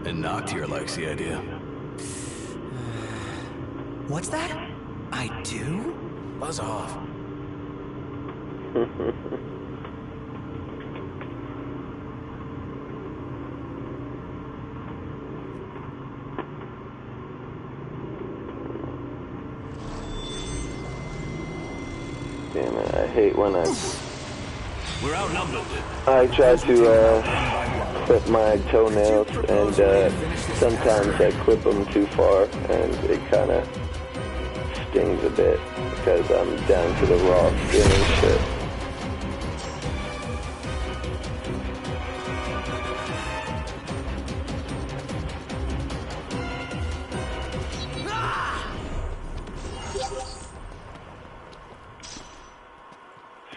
And Noctier likes the idea. What's that? I do? Buzz off. Damn it, I hate when We're outnumbered. I try to clip my toenails, and sometimes I clip them too far, and it kind of stings a bit because I'm down to the raw skin and shit.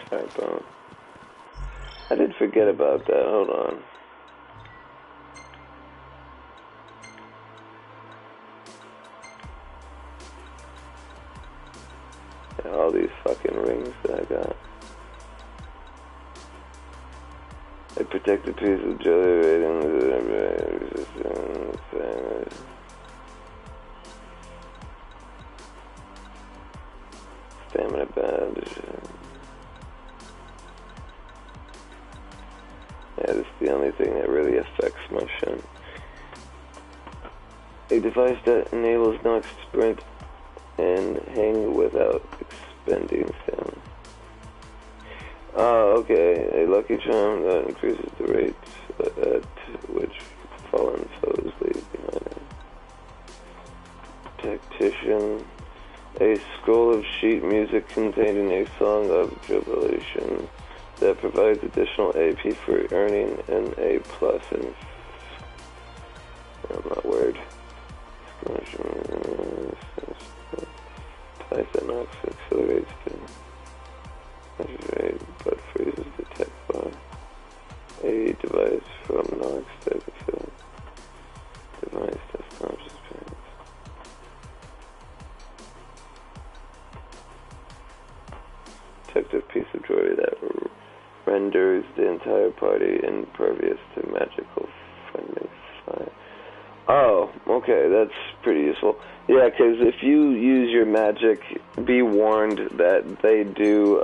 Sorry, bone. I did forget about that. Hold on. Yeah, all these fucking rings that I got. A protected piece of jewelry rating resistance. Stamina badge. Yeah, this is the only thing that really affects my shit. A device that enables Nox to sprint and hang without expending stamina. Oh, okay. A lucky charm that increases the rate at which fallen foes leave behind him. Tactician. A scroll of sheet music containing a song of jubilation that provides additional AP for earning an A+ in... I'm not worried. Device that knocks accelerates to rate, but freezes the tech bar. A device from Nox tech field. Device that stops his pains. Protective piece of jewelry that renders the entire party impervious to magical friendly fire. Oh, okay, that's pretty useful. Yeah, because if you use your magic, be warned that they do,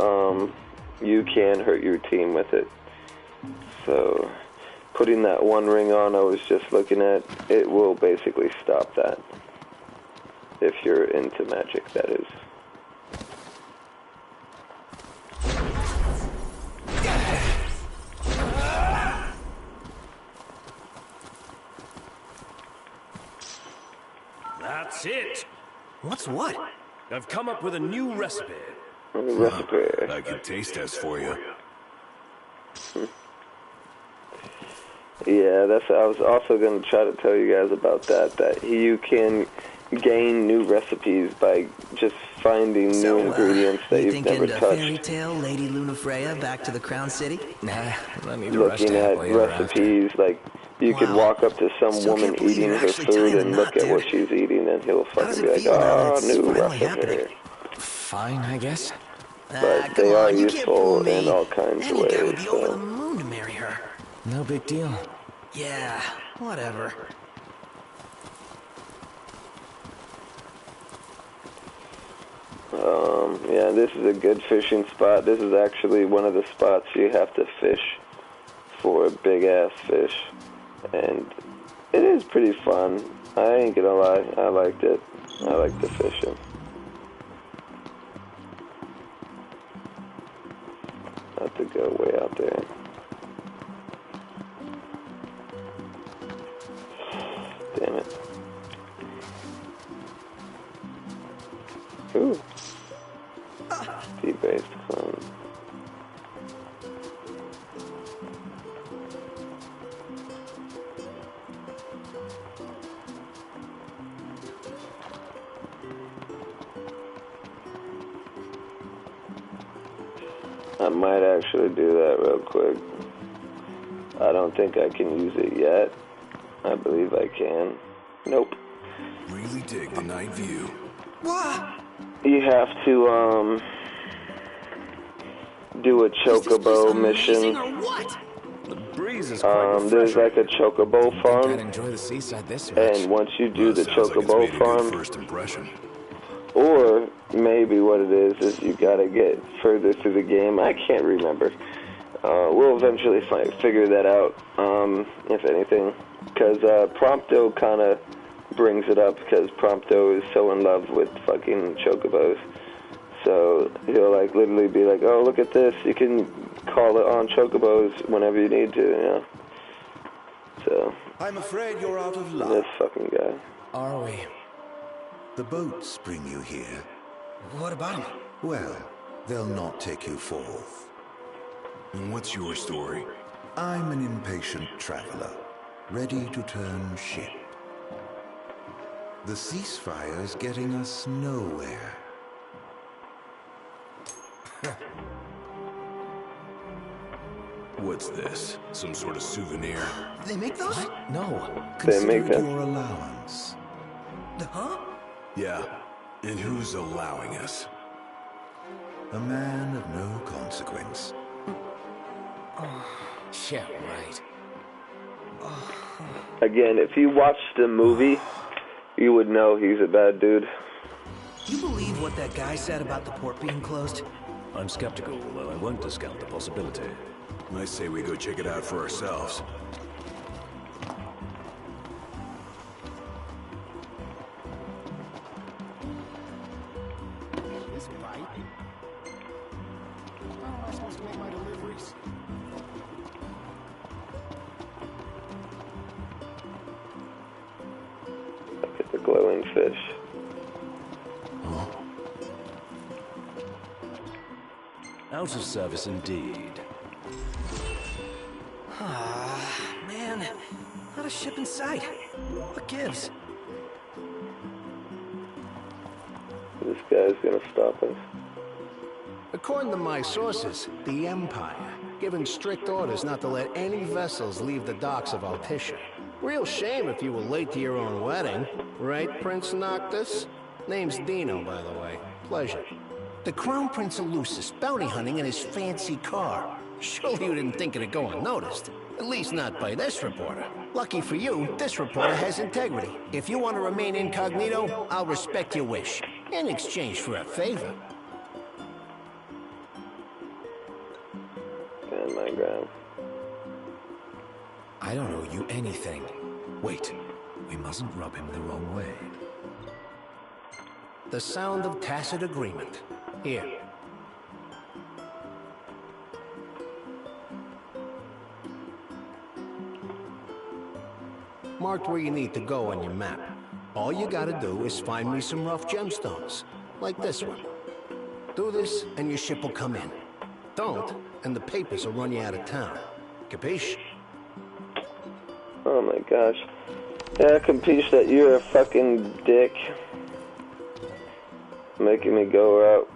you can hurt your team with it. So, putting that one ring on I was just looking at, it will basically stop that. If you're into magic, that is. That's it! What's what? I've come up with a new recipe. I can taste test for you. Yeah, I was also going to try to tell you guys about that you can gain new recipes by just finding new ingredients that you've never touched. Fairy tale Lady Lunafreya back to the Crown City? Nah, let me rush Looking at recipes, like you could walk up to some woman eating her food and look at what she's eating, and he'll fucking be like, "Oh, new recipe." Fine, I guess. But they are useful in all kinds of ways. Any guy would be over the moon to marry her. No big deal. Yeah, whatever. Yeah, this is a good fishing spot. This is actually one of the spots you have to fish for big ass fish, and it is pretty fun. I ain't gonna lie, I liked it. I liked the fishing. I have to go way out there. Damn it. Ooh. Deep-based clone. I might actually do that real quick. I don't think I can use it yet. I believe I can. Nope. Really dig the night view. What? You have to, do a chocobo mission. The breeze is quite there's like a chocobo farm. I'd enjoy the seaside this much. And once you do the chocobo Like farm, first impression. or maybe what it is you gotta get further through the game. I can't remember. We'll eventually figure that out, if anything. Because Prompto kind of brings it up, because Prompto is so in love with fucking chocobos. So he'll like literally be like, "Oh, look at this! You can call it on chocobos whenever you need to," you know. So I'm afraid you're out of luck. this fucking guy. Are we? The boats bring you here. What about him? Well, they'll not take you forth. And what's your story? I'm an impatient traveler, ready to turn ship. The ceasefire is getting us nowhere. What's this? Some sort of souvenir? They make those? No. They make Consider it them. your allowance. Huh? Yeah. And who's allowing us? A man of no consequence. Yeah, right. Again, if you watched the movie, you would know he's a bad dude. You believe what that guy said about the port being closed? I'm skeptical, although I won't discount the possibility. I say we go check it out for ourselves. This right? How am I supposed to make my deliveries? Look at the glowing fish. Out of service indeed. Ah, man. Not a ship in sight. What gives? This guy's gonna stop us. According to my sources, the Empire given strict orders not to let any vessels leave the docks of Altissia. Real shame if you were late to your own wedding. Right, Prince Noctis? Name's Dino, by the way. Pleasure. The Crown Prince of Lucis bounty hunting in his fancy car. Surely you didn't think it'd go unnoticed. At least not by this reporter. Lucky for you, this reporter has integrity. If you want to remain incognito, I'll respect your wish. In exchange for a favor. Stand my ground. I don't owe you anything. Wait, we mustn't rub him the wrong way. The sound of tacit agreement. Here. Marked where you need to go on your map. All you gotta do is find me some rough gemstones, like this one. Do this, and your ship will come in. Don't, and the papers will run you out of town. Capiche? Oh my gosh. Yeah, capiche that you're a fucking dick. Making me go out.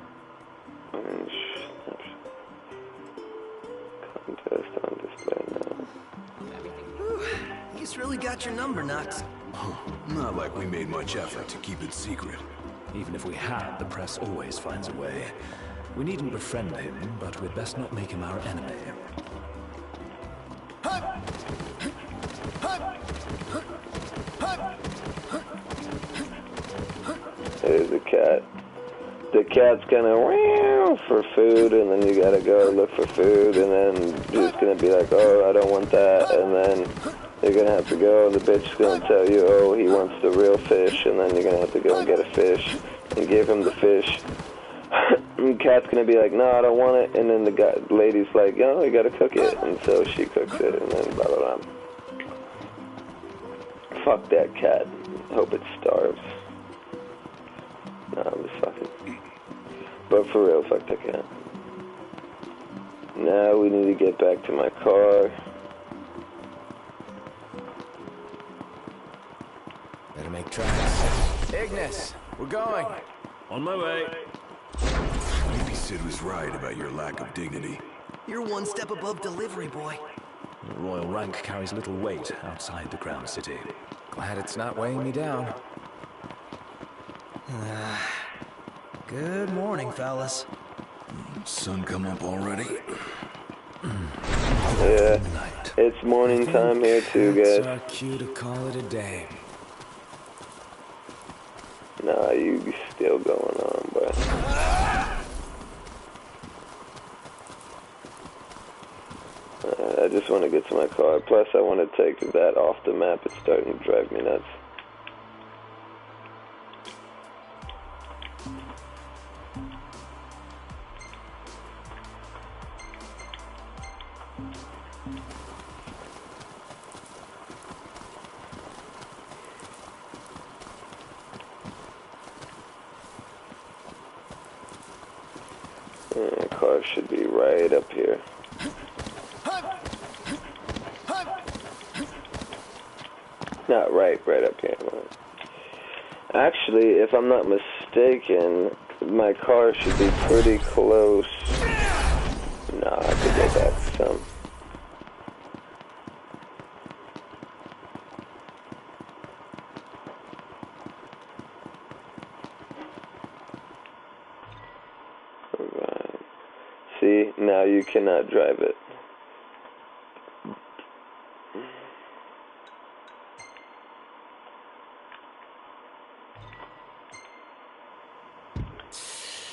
Contest on display now. He's really got your number, Knox. Not like we made much effort to keep it secret. Even if we had, the press always finds a way. We needn't befriend him, but we'd best not make him our enemy. There's the cat. The cat's gonna meow for food, and then you gotta go look for food, and then it's gonna be like, oh, I don't want that, and then you're gonna have to go, and the bitch is gonna tell you, oh, he wants the real fish, and then you're gonna have to go and get a fish, and give him the fish. And the cat's gonna be like, no, I don't want it, and then the lady's like, oh, you gotta cook it, and so she cooks it, and then blah, blah, blah. Fuck that cat. Hope it starves. Nah, I'm just fucking. But for real, fuck that cat. Now we need to get back to my car. Better make tracks. Ignis, we're going. On my way. Maybe Sid was right about your lack of dignity. You're one step above delivery boy. The royal rank carries little weight outside the Crown City. Glad it's not weighing me down. Good morning, fellas. Sun come up already? Yeah, it's morning time here too, It's guys. our cue to call it a day. Nah, you still going on, but I just want to get to my car. Plus, I want to take that off the map. It's starting to drive me nuts. Car should be right up here. Not right up here. Actually, if I'm not mistaken, my car should be pretty close. Nah, I could go back some. See, now you cannot drive it.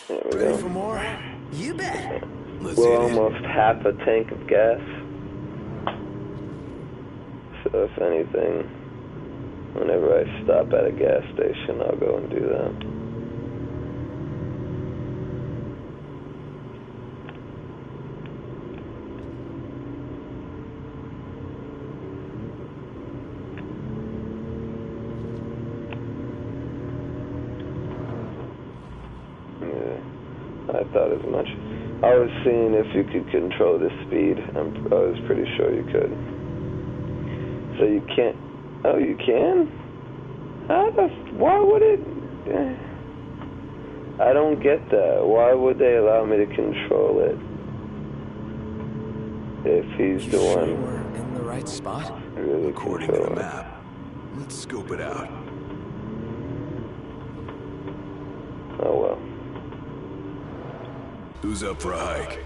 There we Ready go. for more? You bet. We're almost half a tank of gas. So if anything, whenever I stop at a gas station, I'll go and do that. I thought as much. I was seeing if you could control the speed. I was pretty sure you could. So you can't. Oh, you can? How the? Why would it? I don't get that. Why would they allow me to control it? If he's the one. We're in the right spot. Really according to the map. Let's scope it out. Oh well. Who's up for a hike?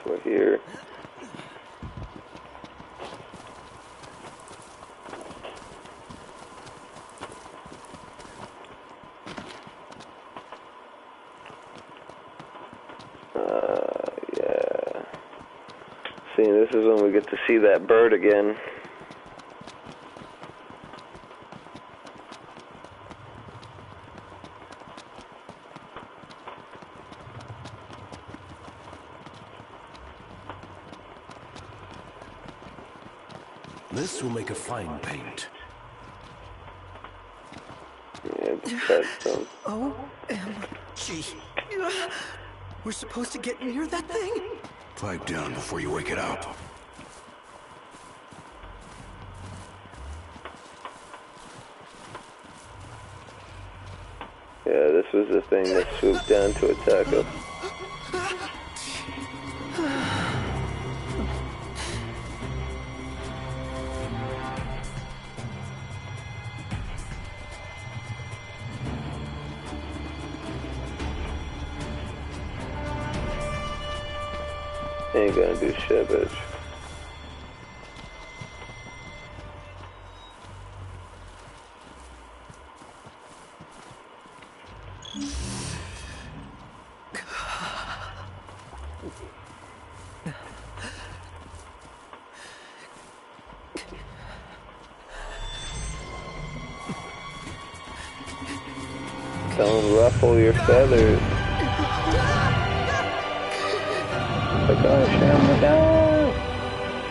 We're here. Yeah. See, this is when we get to see that bird again. This will make a fine paint. Yeah, that's OMG. We're supposed to get near that thing? Pipe down before you wake it up. Yeah, this was the thing that swooped down to attack us. Ain't gonna do shit, bitch. Don't ruffle your feathers. Like, oh shit, I'm gonna die.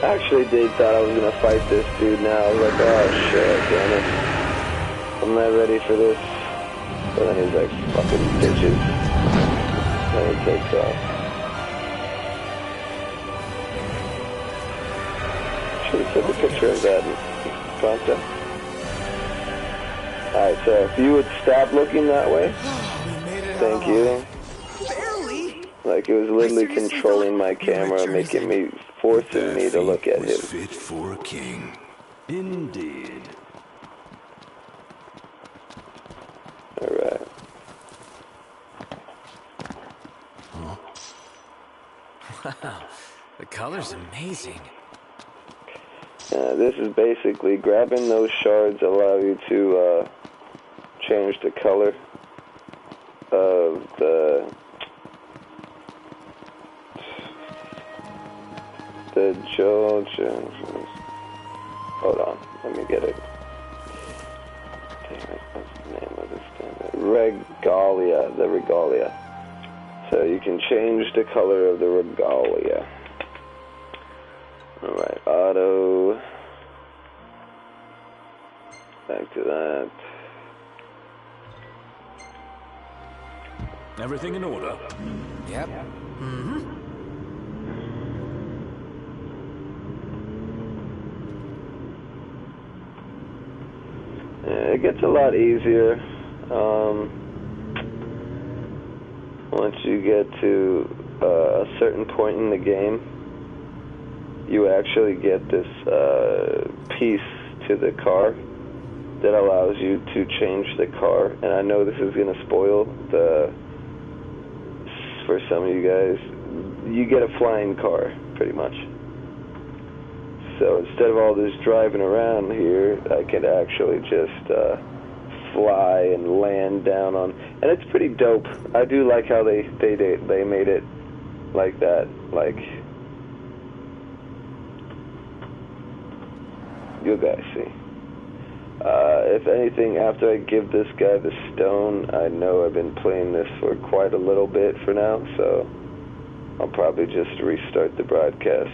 I actually did thought I was gonna fight this dude now. I was like, oh shit, damn it. I'm not ready for this. But then he's like, fucking bitches. Then he takes off. Should have took a picture of that and pronto. Alright, so if you would stop looking that way. Thank you. Like, it was literally controlling my camera, making me, forcing me to look at him. Fit for a king. Indeed. Alright. Wow, the color's amazing. This is basically grabbing those shards allow you to change the color of the Georgians. Hold on, let me get it. Damn it, what's the name of this thing? Regalia, the Regalia. So you can change the color of the Regalia. Alright, auto. Back to that. Everything in order? Yep. Mm-hmm. It gets a lot easier once you get to a certain point in the game. You actually get this piece to the car that allows you to change the car. And I know this is going to spoil for some of you guys. You get a flying car, pretty much. So instead of all this driving around here, I could actually just fly and land down on, and it's pretty dope. I do like how they made it like that. Like, you guys see. If anything, after I give this guy the stone, I know I've been playing this for quite a little bit for now, so I'll probably just restart the broadcast.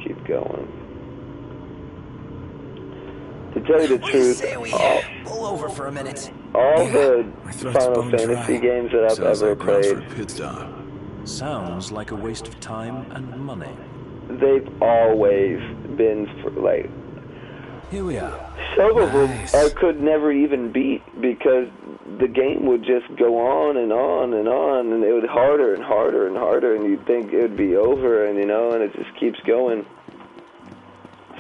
Keep going. To tell you the truth, pull over for a minute. All the Final Fantasy games that I've ever played, Sounds like a waste of time and money. They've always been for, like, here we are. Some of them I could never even beat because the game would just go on and on and on, and it would harder and harder and harder, and you'd think it would be over, and and it just keeps going.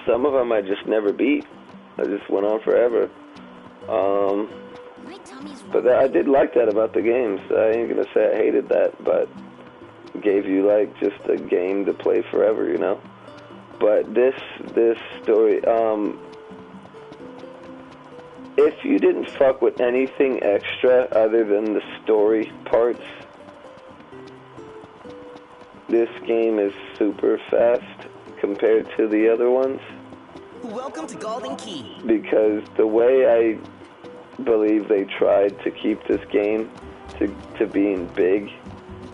Some of them I just never beat. I just went on forever. But I did like that about the games. I ain't gonna say I hated that, but it gave you like just a game to play forever, But this story, if you didn't fuck with anything extra other than the story parts, this game is super fast compared to the other ones. Welcome to Golden Key. Because the way I believe they tried to keep this game to being big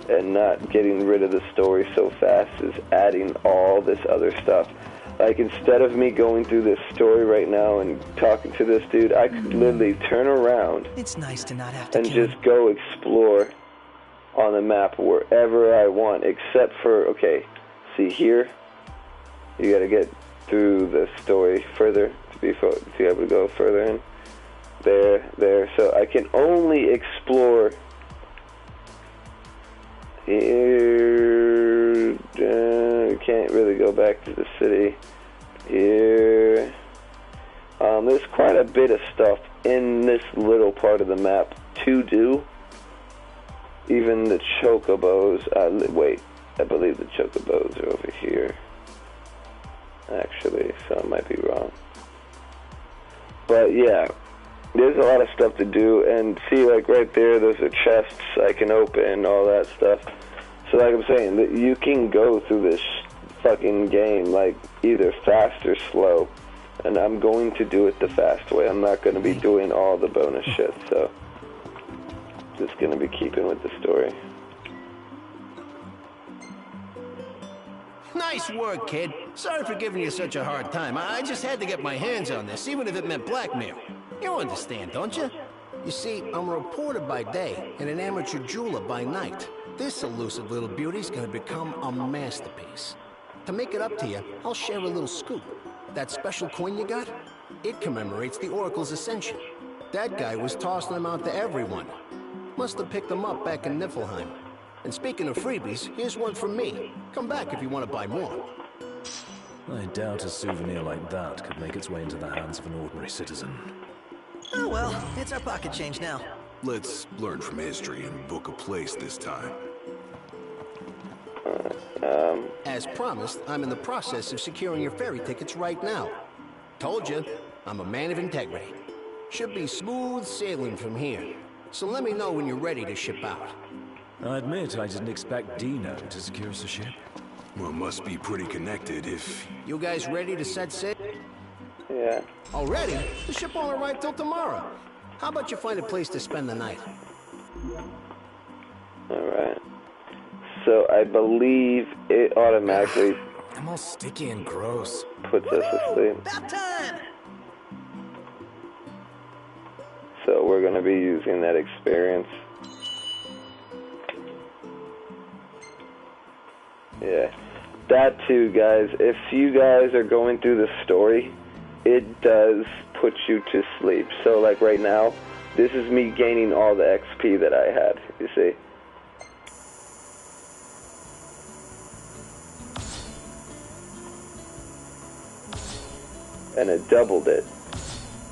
and not getting rid of the story so fast is adding all this other stuff. Like, instead of me going through this story right now and talking to this dude, I could literally turn around It's nice to not have to and kill just go explore on the map wherever I want, except for, okay, see here, you gotta get through the story further to be able to go further in. There, so I can only explore here. Can't really go back to the city here. There's quite a bit of stuff in this little part of the map to do. Even the chocobos. Wait, I believe the chocobos are over here. Actually, so I might be wrong. But yeah, there's a lot of stuff to do. And see, like right there, those are chests I can open, all that stuff. So like I'm saying, you can go through this fucking game like either fast or slow. And I'm going to do it the fast way. I'm not going to be doing all the bonus shit, so just going to be keeping with the story. Nice work, kid. Sorry for giving you such a hard time. I just had to get my hands on this, even if it meant blackmail. You understand, don't you? You see, I'm a reporter by day and an amateur jeweler by night. This elusive little beauty's gonna become a masterpiece. To make it up to you, I'll share a little scoop. That special coin you got? It commemorates the Oracle's ascension. That guy was tossing them out to everyone. Must have picked them up back in Niflheim. And speaking of freebies, here's one from me. Come back if you want to buy more. I doubt a souvenir like that could make its way into the hands of an ordinary citizen. Oh well, it's our pocket change now. Let's learn from history and book a place this time. As promised, I'm in the process of securing your ferry tickets right now. Told you, I'm a man of integrity. Should be smooth sailing from here. So let me know when you're ready to ship out. I admit I didn't expect Dino to secure us a ship. Well, must be pretty connected if... You guys ready to set sail? Yeah. Already? The ship won't arrive till tomorrow. How about you find a place to spend the night? Alright. So I believe it automatically... I'm all sticky and gross. ...puts us to sleep. About time! So we're going to be using that experience. Yeah. That too, guys. If you guys are going through the story, it does put you to sleep. So like right now, this is me gaining all the XP that I had, you see. And it doubled it.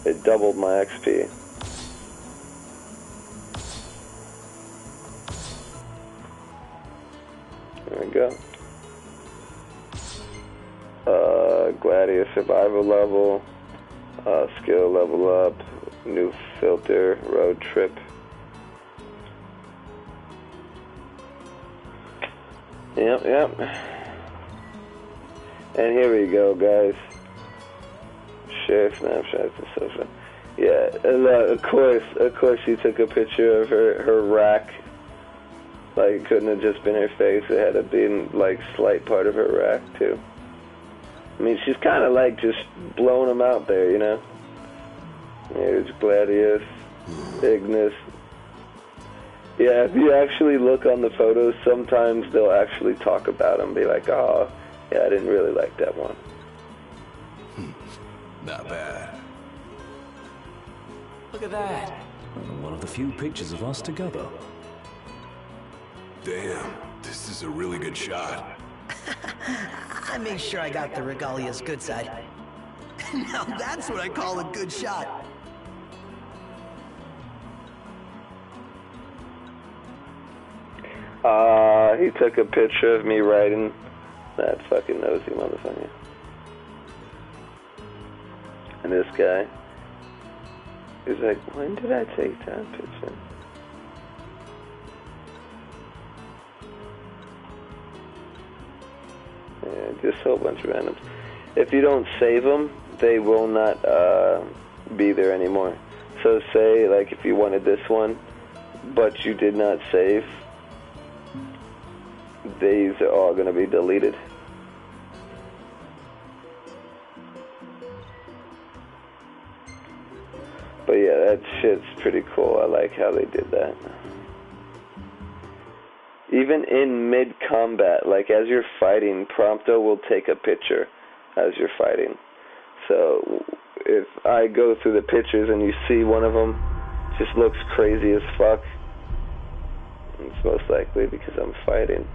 It doubled my XP. There we go. Gladius survival level, skill level up, new filter, road trip. Yep. And here we go, guys. Share snapshots and social. Yeah, and, of course she took a picture of her rack. Like, it couldn't have just been her face. It had to be, like, slight part of her rack, too. I mean, she's kind of, like, just blowing them out there, you know? Here's Gladius, Ignis. Yeah, if you actually look on the photos, sometimes they'll actually talk about them, be like, oh, yeah, I didn't really like that one. Not bad. Look at that. One of the few pictures of us together. Damn, this is a really good shot. I made sure I got the Regalia's good side. Now that's what I call a good shot. He took a picture of me riding that fucking nosy motherfucker. And this guy is like, when did I take that picture? Yeah, just a whole bunch of randoms. If you don't save them, they will not be there anymore. So say, like, if you wanted this one, but you did not save, these are all going to be deleted. shit's pretty cool. I like how they did that. Even in mid-combat, like as you're fighting, Prompto will take a picture as you're fighting. So if I go through the pictures and you see one of them just looks crazy as fuck, it's most likely because I'm fighting.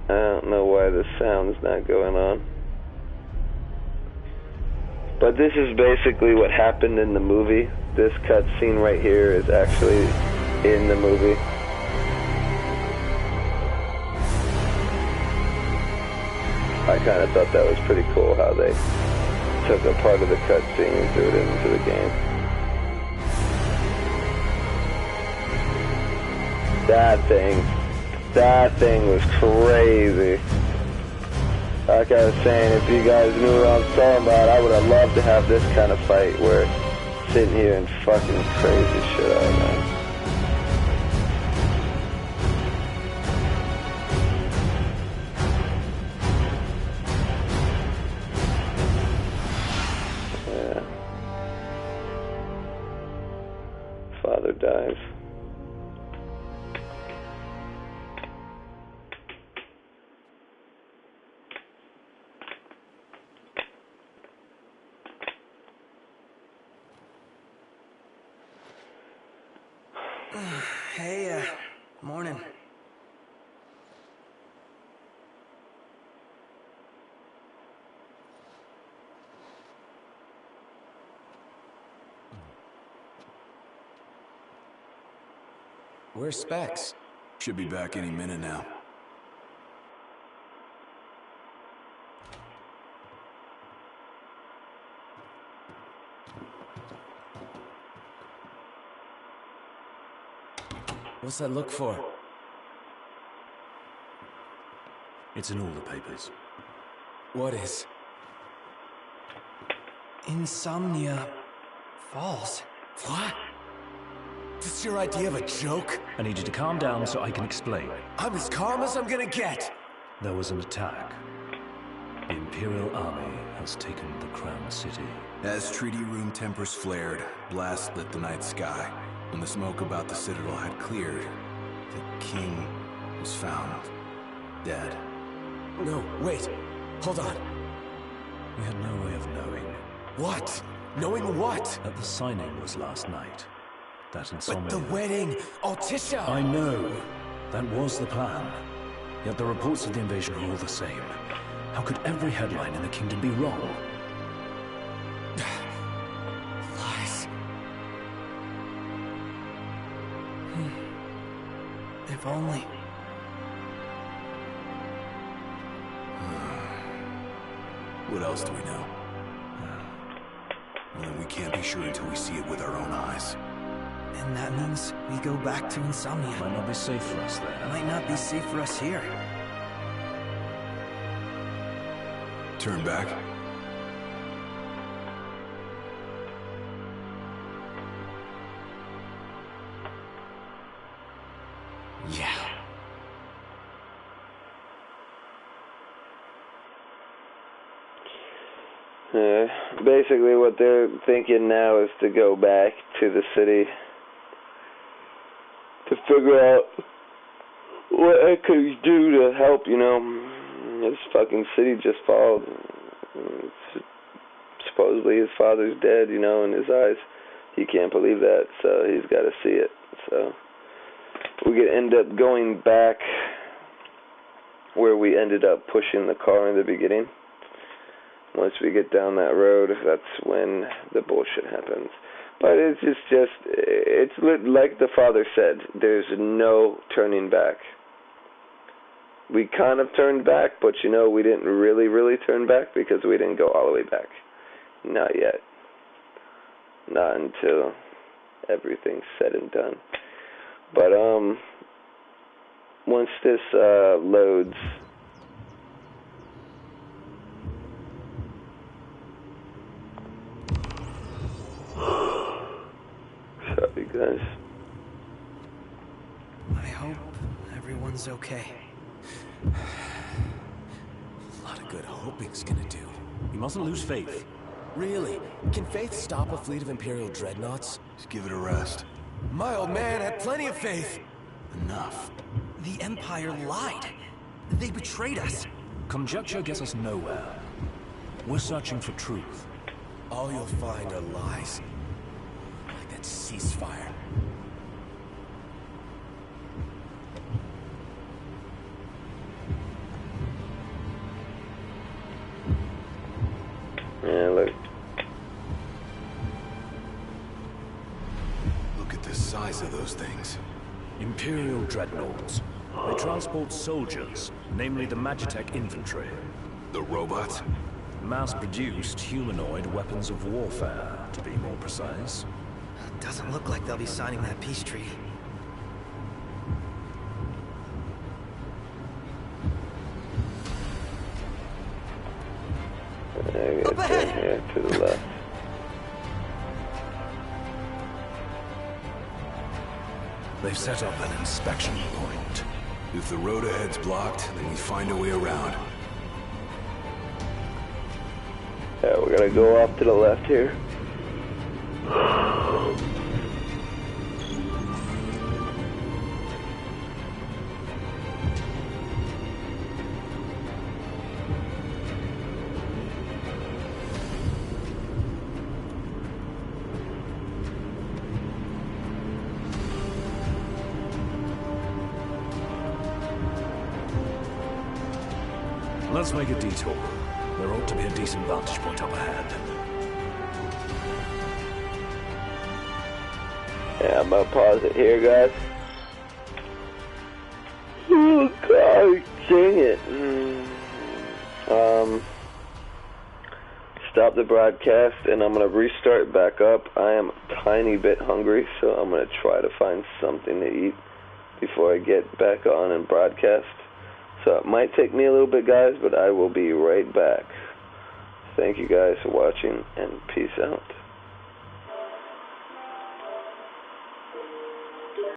I don't know why the sound's not going on. But this is basically what happened in the movie. This cutscene right here is actually in the movie. I kind of thought that was pretty cool how they took a part of the cutscene and threw it into the game. That thing was crazy. Like I was saying, if you guys knew what I'm talking about, I would have loved to have this kind of fight where it's sitting here and fucking crazy shit out, man. Yeah. Father dies. Hey, morning. Where's Specs? Should be back any minute now. What's that look for? It's in all the papers. What is? Insomnia Falls. What? This your idea of a joke? I need you to calm down so I can explain. I'm as calm as I'm gonna get. There was an attack. The Imperial Army has taken the Crown City. As Treaty Room tempers flared, blasts lit the night sky. When the smoke about the Citadel had cleared, the king was found dead. No, wait. Hold on. We had no way of knowing. What? Knowing what? That the signing was last night. That insomnia. But the wedding! Altissia! I know. That was the plan. Yet the reports of the invasion are all the same. How could every headline in the kingdom be wrong? Lies. If only. What else do we know? Well, we can't be sure until we see it with our own eyes. And that means we go back to Insomnia. Might not be safe for us there. It might not be safe for us here. Turn back. Yeah. Basically what they're thinking now is to go back to the city to figure out what I could do to help, you know. This fucking city just followed. Supposedly his father's dead, you know, in his eyes. He can't believe that, so he's got to see it. So we could end up going back where we ended up pushing the car in the beginning. Once we get down that road, that's when the bullshit happens. But it's it's like the father said, there's no turning back. We kind of turned back, but you know, we didn't really turn back because we didn't go all the way back. Not yet. Not until everything's said and done. But, once this, loads... Sorry, guys. I hope everyone's okay. A lot of good hoping's gonna do. You mustn't lose faith. Really? Can Faith stop a fleet of Imperial dreadnoughts? Just give it a rest. My old man had plenty of faith. Enough. The Empire lied. They betrayed us. Conjecture gets us nowhere. We're searching for truth. All you'll find are lies. Like that ceasefire. Yeah, look. Look at the size of those things. Imperial dreadnoughts. They transport soldiers, namely the Magitech infantry. The robots? Mass-produced humanoid weapons of warfare, to be more precise. Doesn't look like they'll be signing that peace treaty. Up ahead! Here to the left. They've set up an inspection point. If the road ahead's blocked, then we find a way around. Yeah, we're gonna go off to the left here. Let's make a detour. There ought to be a decent vantage point up ahead. Yeah, I'm gonna pause it here, guys. Oh god, dang it. Stop the broadcast and I'm gonna restart back up. I am a tiny bit hungry, so I'm gonna try to find something to eat before I get back on and broadcast. So it might take me a little bit, guys, but I will be right back. Thank you guys for watching, and peace out.